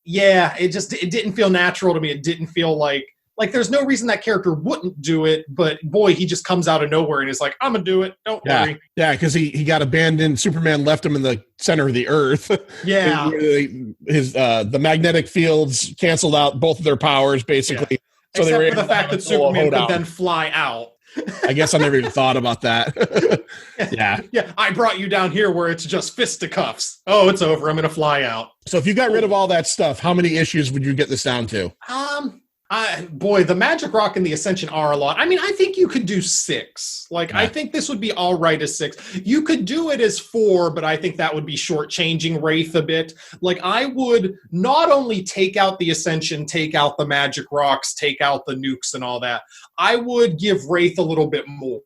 Yeah, it didn't feel natural to me. It didn't feel like there's no reason that character wouldn't do it, but boy, he just comes out of nowhere and is like, I'm gonna do it. Don't worry. Yeah, because he got abandoned. Superman left him in the center of the earth. Yeah. The magnetic fields canceled out both of their powers, basically. Yeah. So Except for the fact that Superman could then fly out. I guess I never even thought about that. Yeah. Yeah, I brought you down here where it's just fisticuffs. Oh, it's over. I'm going to fly out. So if you got rid of all that stuff, how many issues would you get this down to? Boy, the Magic Rock and the Ascension are a lot. I mean, I think you could do 6. I think this would be all right as 6. You could do it as 4, but I think that would be shortchanging Wraith a bit. I would not only take out the Ascension, take out the Magic Rocks, take out the nukes and all that. I would give Wraith a little bit more.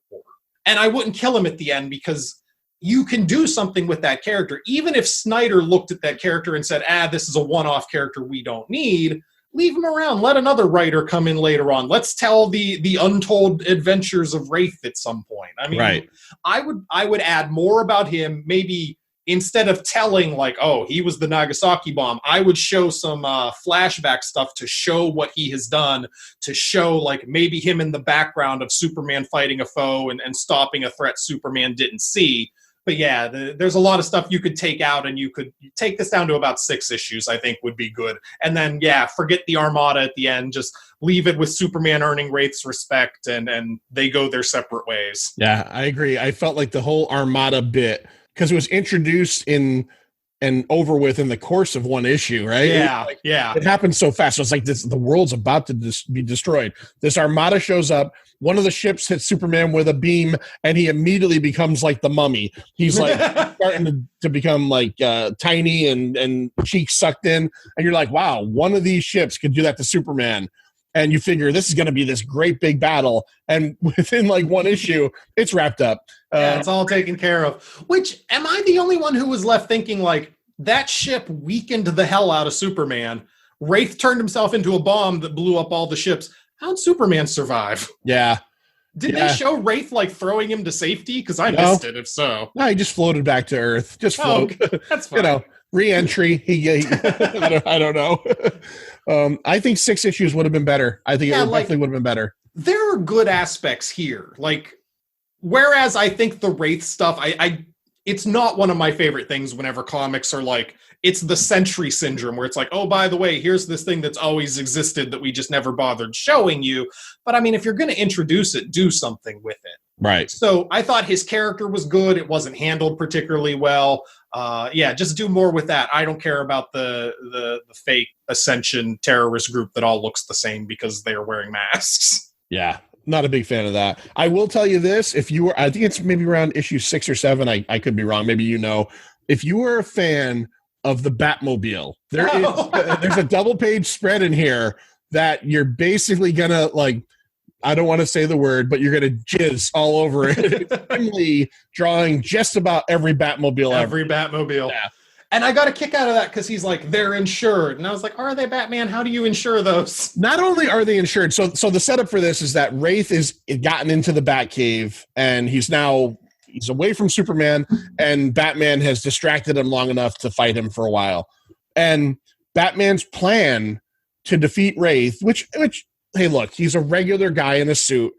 And I wouldn't kill him at the end because you can do something with that character. Even if Snyder looked at that character and said, this is a one-off character we don't need, leave him around. Let another writer come in later on. Let's tell the untold adventures of Wraith at some point. I mean, right. I would add more about him. Maybe instead of telling he was the Nagasaki bomb, I would show some flashback stuff to show what he has done, to show maybe him in the background of Superman fighting a foe and stopping a threat Superman didn't see. But yeah, there's a lot of stuff you could take out, and you could take this down to about 6 issues, I think would be good. And then, forget the Armada at the end. Just leave it with Superman earning Wraith's respect, and they go their separate ways. Yeah, I agree. I felt like the whole Armada bit, because it was introduced in and over with in the course of one issue, right? Yeah. It happened so fast. So it's like the world's about to be destroyed. This Armada shows up. One of the ships hits Superman with a beam, and he immediately becomes like the Mummy. He's starting to become tiny and cheeks sucked in. And you're like, wow, one of these ships could do that to Superman. And you figure this is going to be this great big battle. And within one issue, it's wrapped up. It's all taken care of. Which, am I the only one who was left thinking that ship weakened the hell out of Superman? Wraith turned himself into a bomb that blew up all the ships. How'd Superman survive? Yeah. Did they show Wraith throwing him to safety? Because I missed it, if so. No, he just floated back to Earth. Just float. Okay. That's fine. Re-entry. I don't know. I think 6 issues would have been better. I think it definitely would have been better. There are good aspects here. Whereas I think the Wraith stuff, it's not one of my favorite things whenever comics are it's the Sentry syndrome, where it's oh, by the way, here's this thing that's always existed that we just never bothered showing you. But I mean, if you're going to introduce it, do something with it. Right. So I thought his character was good. It wasn't handled particularly well. Just do more with that. I don't care about the fake Ascension terrorist group that all looks the same because they're wearing masks. Yeah. Not a big fan of that. I will tell you this. I think it's maybe around issue 6 or 7. I could be wrong. Maybe if you were a fan of the Batmobile, there's a double page spread in here that you're basically gonna I don't want to say the word, but you're gonna jizz all over it. It's Jim Lee drawing just about every Batmobile Every Batmobile. Yeah. And I got a kick out of that because he's they're insured. And I was are they, Batman? How do you insure those? Not only are they insured, so the setup for this is that Wraith is gotten into the Batcave, and he's away from Superman, and Batman has distracted him long enough to fight him for a while. And Batman's plan to defeat Wraith, which hey, look, he's a regular guy in a suit,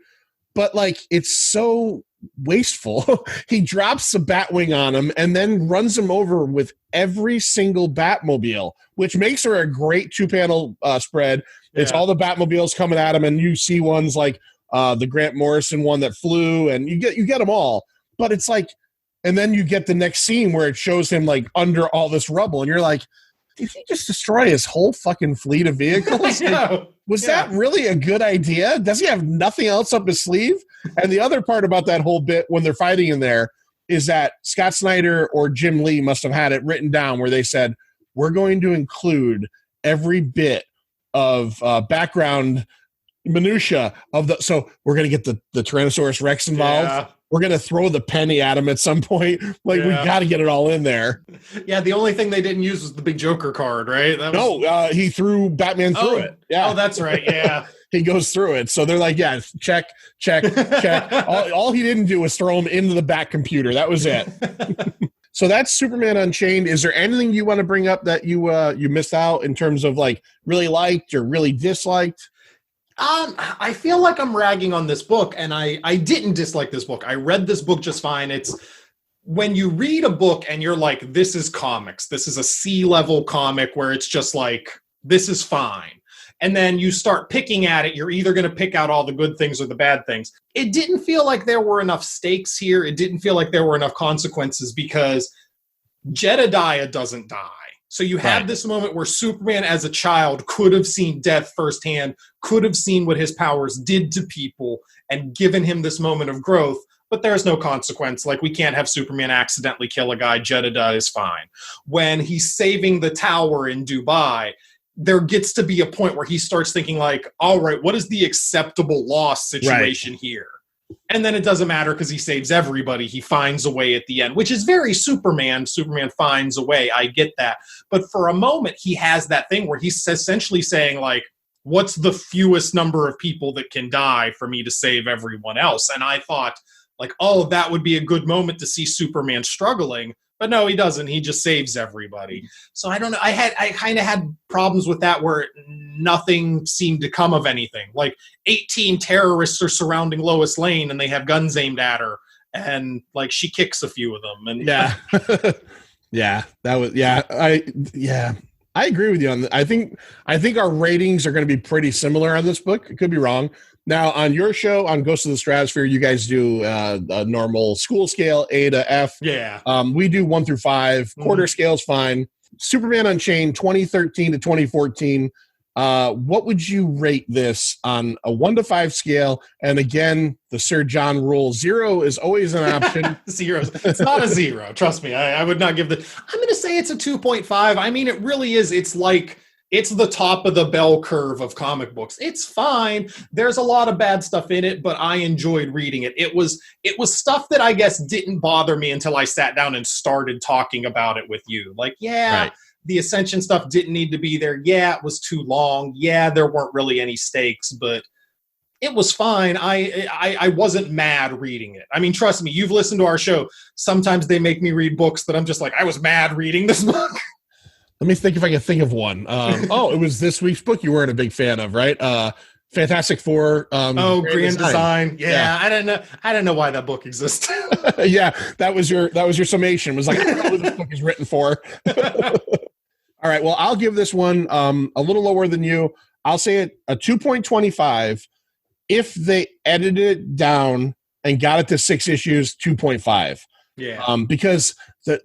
but it's so wasteful. He drops a Batwing on him and then runs him over with every single Batmobile, which makes her a great 2-panel spread. Yeah. It's all the Batmobiles coming at him, and you see ones like the Grant Morrison one that flew, and you get them all. But it's and then you get the next scene where it shows him under all this rubble, and you're like, did he just destroy his whole fucking fleet of vehicles? Was that really a good idea? Does he have nothing else up his sleeve? And the other part about that whole bit when they're fighting in there is that Scott Snyder or Jim Lee must have had it written down where they said, we're going to include every bit of background minutia of the. So we're gonna get the Tyrannosaurus Rex involved. Yeah. We're gonna throw the penny at him at some point. Like we Yeah. got to get it all in there. Yeah, the only thing they didn't use was the big Joker card, right? That was... No, he threw Batman through it. Yeah. Oh, that's right. Yeah. He goes through it. So they're like, yeah, check. all he didn't do was throw him into the back computer. That was it. So that's Superman Unchained. Is there anything you want to bring up that you missed out in terms of like really liked or really disliked? I feel like I'm ragging on this book, and I didn't dislike this book. I read this book just fine. It's when you read a book and you're like, this is comics. This is a C-level comic where it's just like, this is fine. And then you start picking at it, you're either going to pick out all the good things or the bad things. It didn't feel like there were enough stakes here. It didn't feel like there were enough consequences because Jedediah doesn't die. So you have this moment where Superman as a child could have seen death firsthand, could have seen what his powers did to people and given him this moment of growth, but there's no consequence. Like, we can't have Superman accidentally kill a guy. Jedediah is fine. When he's saving the tower in Dubai, there gets to be a point where he starts thinking like, all right, what is the acceptable loss situation here? And then it doesn't matter because he saves everybody. He finds a way at the end, which is very Superman. Superman finds a way. I get that. But for a moment, he has that thing where he's essentially saying like, what's the fewest number of people that can die for me to save everyone else? And I thought like, oh, that would be a good moment to see Superman struggling. But no, he doesn't. He just saves everybody. So I don't know. I kind of had problems with that where nothing seemed to come of anything. Like 18 terrorists are surrounding Lois Lane and they have guns aimed at her. And like she kicks a few of them. And yeah. I agree with you on that. I think our ratings are going to be pretty similar on this book. It could be wrong. Now, on your show, on Ghosts of the Stratosphere, you guys do a normal school scale, A to F. Yeah. We do 1 through 5. Quarter scale's fine. Superman Unchained, 2013 to 2014. What would you rate this on a 1 to 5 scale? And again, the Sir John rule, 0 is always an option. 0. It's not a 0. Trust me. I would not give I'm going to say it's a 2.5. I mean, it really is. It's like, it's the top of the bell curve of comic books. It's fine. There's a lot of bad stuff in it, but I enjoyed reading it. It was stuff that I guess didn't bother me until I sat down and started talking about it with you. Like, the Ascension stuff didn't need to be there. Yeah, it was too long. Yeah, there weren't really any stakes, but it was fine. I wasn't mad reading it. I mean, trust me, you've listened to our show. Sometimes they make me read books that I'm just like, I was mad reading this book. Let me think if I can think of one. It was this week's book you weren't a big fan of, right? Fantastic Four. Grand Design. Yeah, I don't know why that book exists. Yeah, that was your summation. It was like, I don't know who this book is written for. All right, well, I'll give this one a little lower than you. I'll say it a 2.25. If they edited it down and got it to 6 issues, 2.5. Yeah. Because,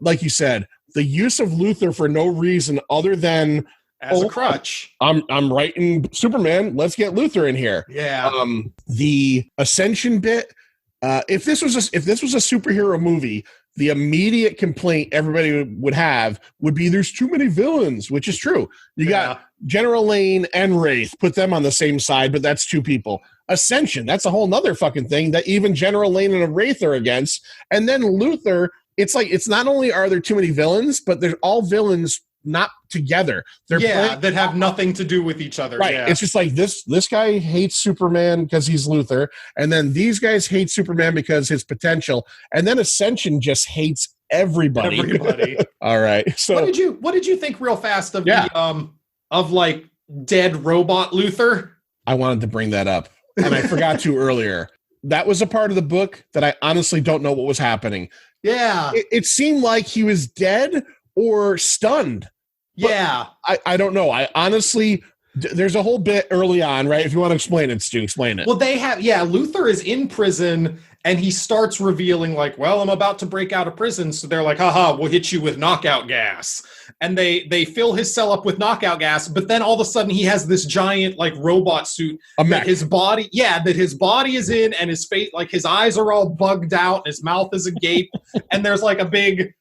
like you said, the use of Luthor for no reason other than as a crutch. I'm writing Superman. Let's get Luthor in here. Yeah. The Ascension bit. If this was a superhero movie, the immediate complaint everybody would have would be there's too many villains, which is true. You got General Lane and Wraith. Put them on the same side, but that's 2 people. Ascension. That's a whole nother fucking thing that even General Lane and Wraith are against. And then Luthor. It's like, it's not only are there too many villains, but they're all villains not together. They're that have nothing to do with each other. Right. Yeah. It's just like this guy hates Superman because he's Luthor, and then these guys hate Superman because his potential, and then Ascension just hates everybody. All right. So what did you think real fast of the of like dead robot Luthor? I wanted to bring that up, and I forgot to earlier. That was a part of the book that I honestly don't know what was happening. Yeah. It seemed like he was dead or stunned. Yeah. I don't know. I honestly, there's a whole bit early on, right? If you want to explain it, Stu, explain it. Well, Luthor is in prison and he starts revealing like, well, I'm about to break out of prison. So they're like, haha, we'll hit you with knockout gas. And they fill his cell up with knockout gas. But then all of a sudden he has this giant like robot suit that his body is in, and his face, like his eyes are all bugged out and his mouth is agape. And there's like a big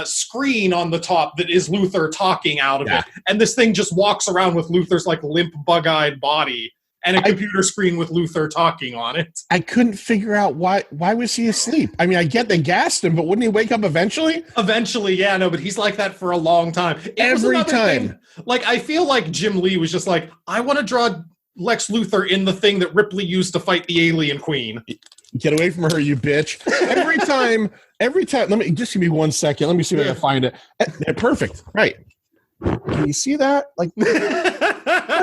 screen on the top that is Luthor talking out of it. And this thing just walks around with Luthor's like limp, bug-eyed body. and a computer screen with Luthor talking on it. I couldn't figure out why was he asleep? I mean, I get they gassed him, but wouldn't he wake up eventually? Eventually, yeah, no, but he's like that for a long time. Every time. Thing, like, I feel like Jim Lee was just like, I want to draw Lex Luthor in the thing that Ripley used to fight the alien queen. Get away from her, you bitch. Every time, let me just give me 1 second. Let me see if I can find it. Perfect. Right. Can you see that? Like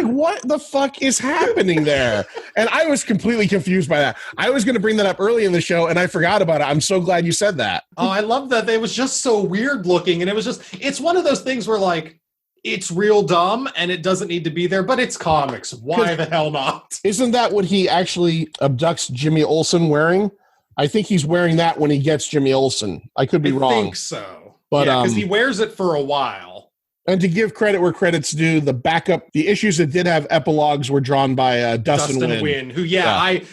what the fuck is happening there? And I was completely confused by that. I was going to bring that up early in the show and I forgot about it. I'm so glad you said that. Oh, I love that. It was just so weird looking. And it's one of those things where like, it's real dumb and it doesn't need to be there, but it's comics. Why the hell not? Isn't that what he actually abducts Jimmy Olsen wearing? I think he's wearing that when he gets Jimmy Olsen. I could be wrong. I think so. But because he wears it for a while. And to give credit where credit's due, the issues that did have epilogues were drawn by Dustin Nguyen. Who,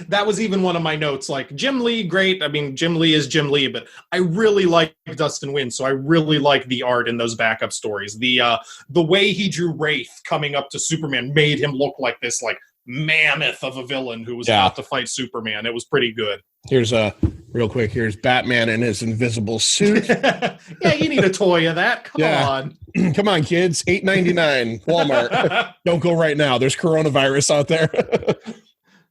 that was even one of my notes. Like, Jim Lee, great. I mean, Jim Lee is Jim Lee, but I really like Dustin Nguyen, so I really like the art in those backup stories. The way he drew Wraith coming up to Superman made him look like this, like, mammoth of a villain who was about to fight Superman. It was pretty good. Here's here's Batman in his invisible suit. Yeah, you need a toy of that. Come on. Come on, kids. $8.99 Walmart. Don't go right now. There's coronavirus out there.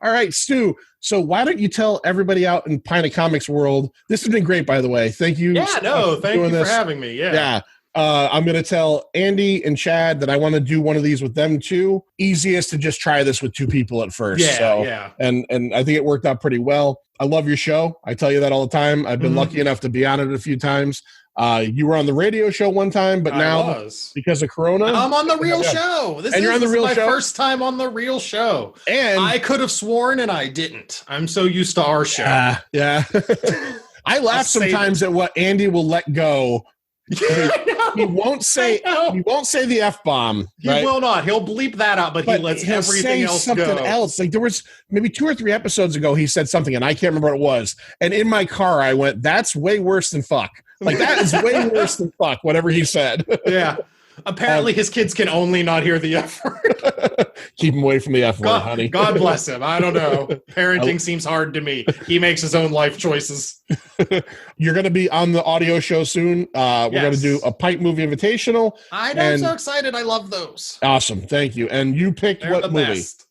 All right, Stu. So why don't you tell everybody out in Pina Comics world? This has been great, by the way. Thank you. Yeah, thank you for having me. Yeah. I'm going to tell Andy and Chad that I want to do one of these with them too. Easiest to just try this with 2 people at first. Yeah. And I think it worked out pretty well. I love your show. I tell you that all the time. I've been lucky enough to be on it a few times. You were on the radio show one time, but now because of Corona, I'm on the real show. You're on the real show. My first time on the real show, and I could have sworn and I didn't. I'm so used to our show. Yeah. I laugh sometimes at what Andy will let go. He won't say the F-bomb. He will not. He'll bleep that out, but he lets everything else go. Something else. Like there was maybe 2 or 3 episodes ago, he said something, and I can't remember what it was. And in my car, I went, "That's way worse than fuck." Like that is way worse than fuck. Whatever he said. Yeah. Apparently, his kids can only not hear the F word. Keep him away from the F word, honey. God bless him. I don't know. Parenting seems hard to me. He makes his own life choices. You're going to be on the audio show soon. We're going to do a Pipe Movie Invitational. I'm so excited. I love those. Awesome. Thank you. And you picked what movie? Best.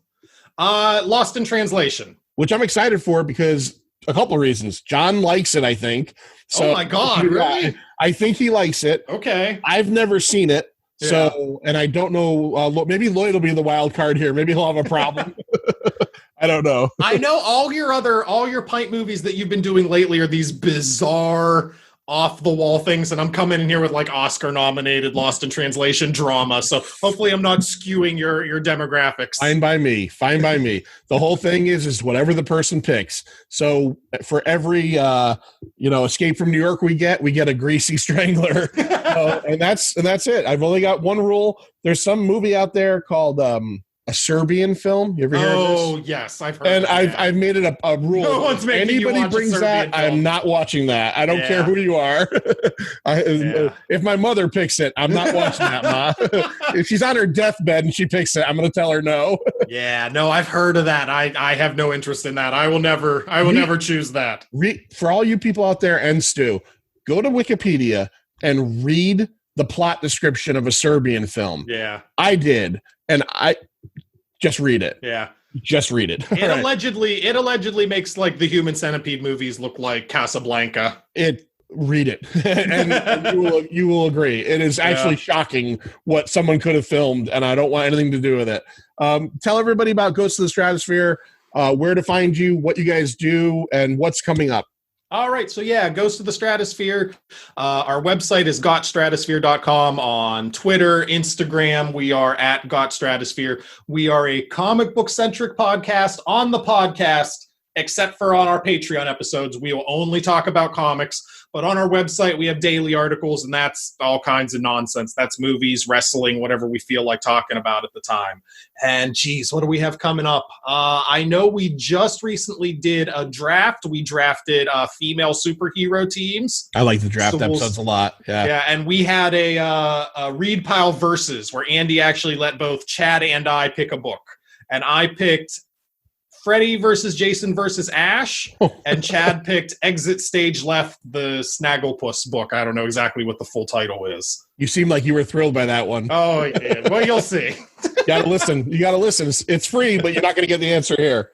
Lost in Translation. Which I'm excited for because a couple of reasons. John likes it, I think. So, oh, my God. Really? I think he likes it. Okay. I've never seen it. So, and I don't know, maybe Lloyd will be the wild card here. Maybe he'll have a problem. I don't know. I know all your Pint movies that you've been doing lately are these bizarre, off-the-wall things, and I'm coming in here with like Oscar-nominated Lost in Translation drama, so hopefully I'm not skewing your demographics. Fine by me. The whole thing is whatever the person picks. So for every Escape from New York we get a Greasy Strangler. And that's it. I've only got one rule. There's some movie out there called a Serbian film. You ever hear of this? Oh, yes, I've heard. And I've made it a rule. No one's making anybody you watch brings a Serbian that, film. I'm not watching that. I don't care who you are. If my mother picks it, I'm not watching that, Ma. If she's on her deathbed and she picks it, I'm going to tell her no. Yeah, no, I've heard of that. I have no interest in that. I will never choose that. For all you people out there and Stu, go to Wikipedia and read the plot description of a Serbian film. Yeah. I did. And I just read it. Yeah. Just read it. It allegedly makes like the Human Centipede movies look like Casablanca. Read it. and you will agree. It is actually shocking what someone could have filmed, and I don't want anything to do with it. Tell everybody about Ghosts of the Stratosphere, where to find you, what you guys do, and what's coming up. All right. So, Ghosts of the Stratosphere. Our website is gotstratosphere.com. On Twitter, Instagram, we are at gotstratosphere. We are a comic book-centric podcast. On the podcast, except for on our Patreon episodes, we will only talk about comics. But on our website, we have daily articles, and that's all kinds of nonsense. That's movies, wrestling, whatever we feel like talking about at the time. And geez, what do we have coming up? I know we just recently did a draft. We drafted female superhero teams. I like the draft episodes a lot. Yeah, and we had a Read Pile Versus where Andy actually let both Chad and I pick a book. And I picked Freddy versus Jason versus Ash, and Chad picked Exit Stage Left, the Snagglepuss book. I don't know exactly what the full title is. You seem like you were thrilled by that one. Oh, yeah. Well, you'll see. You gotta listen. It's free, but you're not going to get the answer here.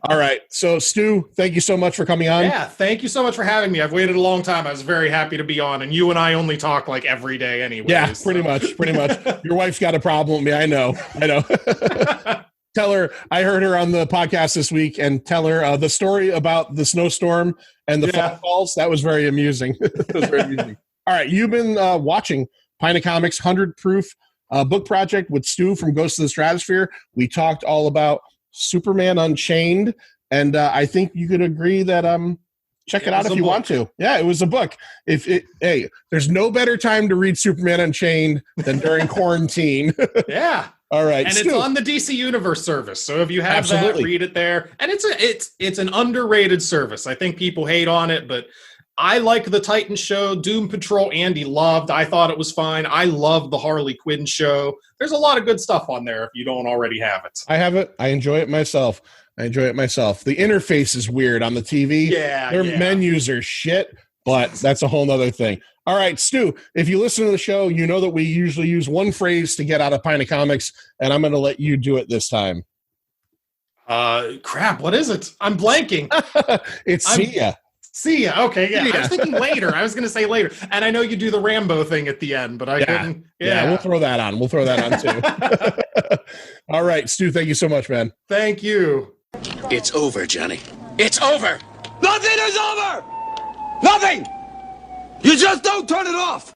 All right. So, Stu, thank you so much for coming on. Yeah, thank you so much for having me. I've waited a long time. I was very happy to be on, and you and I only talk like every day anyway. Yeah, pretty much. Your wife's got a problem with me. I know. Tell her I heard her on the podcast this week, and tell her the story about the snowstorm and the phone calls. That was very amusing. All right. You've been watching Pint of Comics 100 Proof book project with Stu from Ghosts of the Stratosphere. We talked all about Superman Unchained, and I think you could agree that check it out if you want to. Yeah, it was a book. Hey, there's no better time to read Superman Unchained than during quarantine. Yeah. All right, and Stu. it's on the DC Universe service, so if you have that, read it there. And it's an underrated service. I think people hate on it, but I like the Titan show. Doom Patrol, Andy loved. I thought it was fine. I love the Harley Quinn show. There's a lot of good stuff on there if you don't already have it. I have it. I enjoy it myself. The interface is weird on the TV. Yeah. Their menus are shit, but that's a whole nother thing. All right, Stu, if you listen to the show, you know that we usually use one phrase to get out of Pint of Comics, and I'm going to let you do it this time. Crap, what is it? I'm blanking. See ya. See ya. Okay, yeah. I was thinking later. I was going to say later. And I know you do the Rambo thing at the end, but I couldn't. Yeah, we'll throw that on. Too. All right, Stu, thank you so much, man. Thank you. It's over, Johnny. It's over. Nothing is over. Nothing. You just don't turn it off.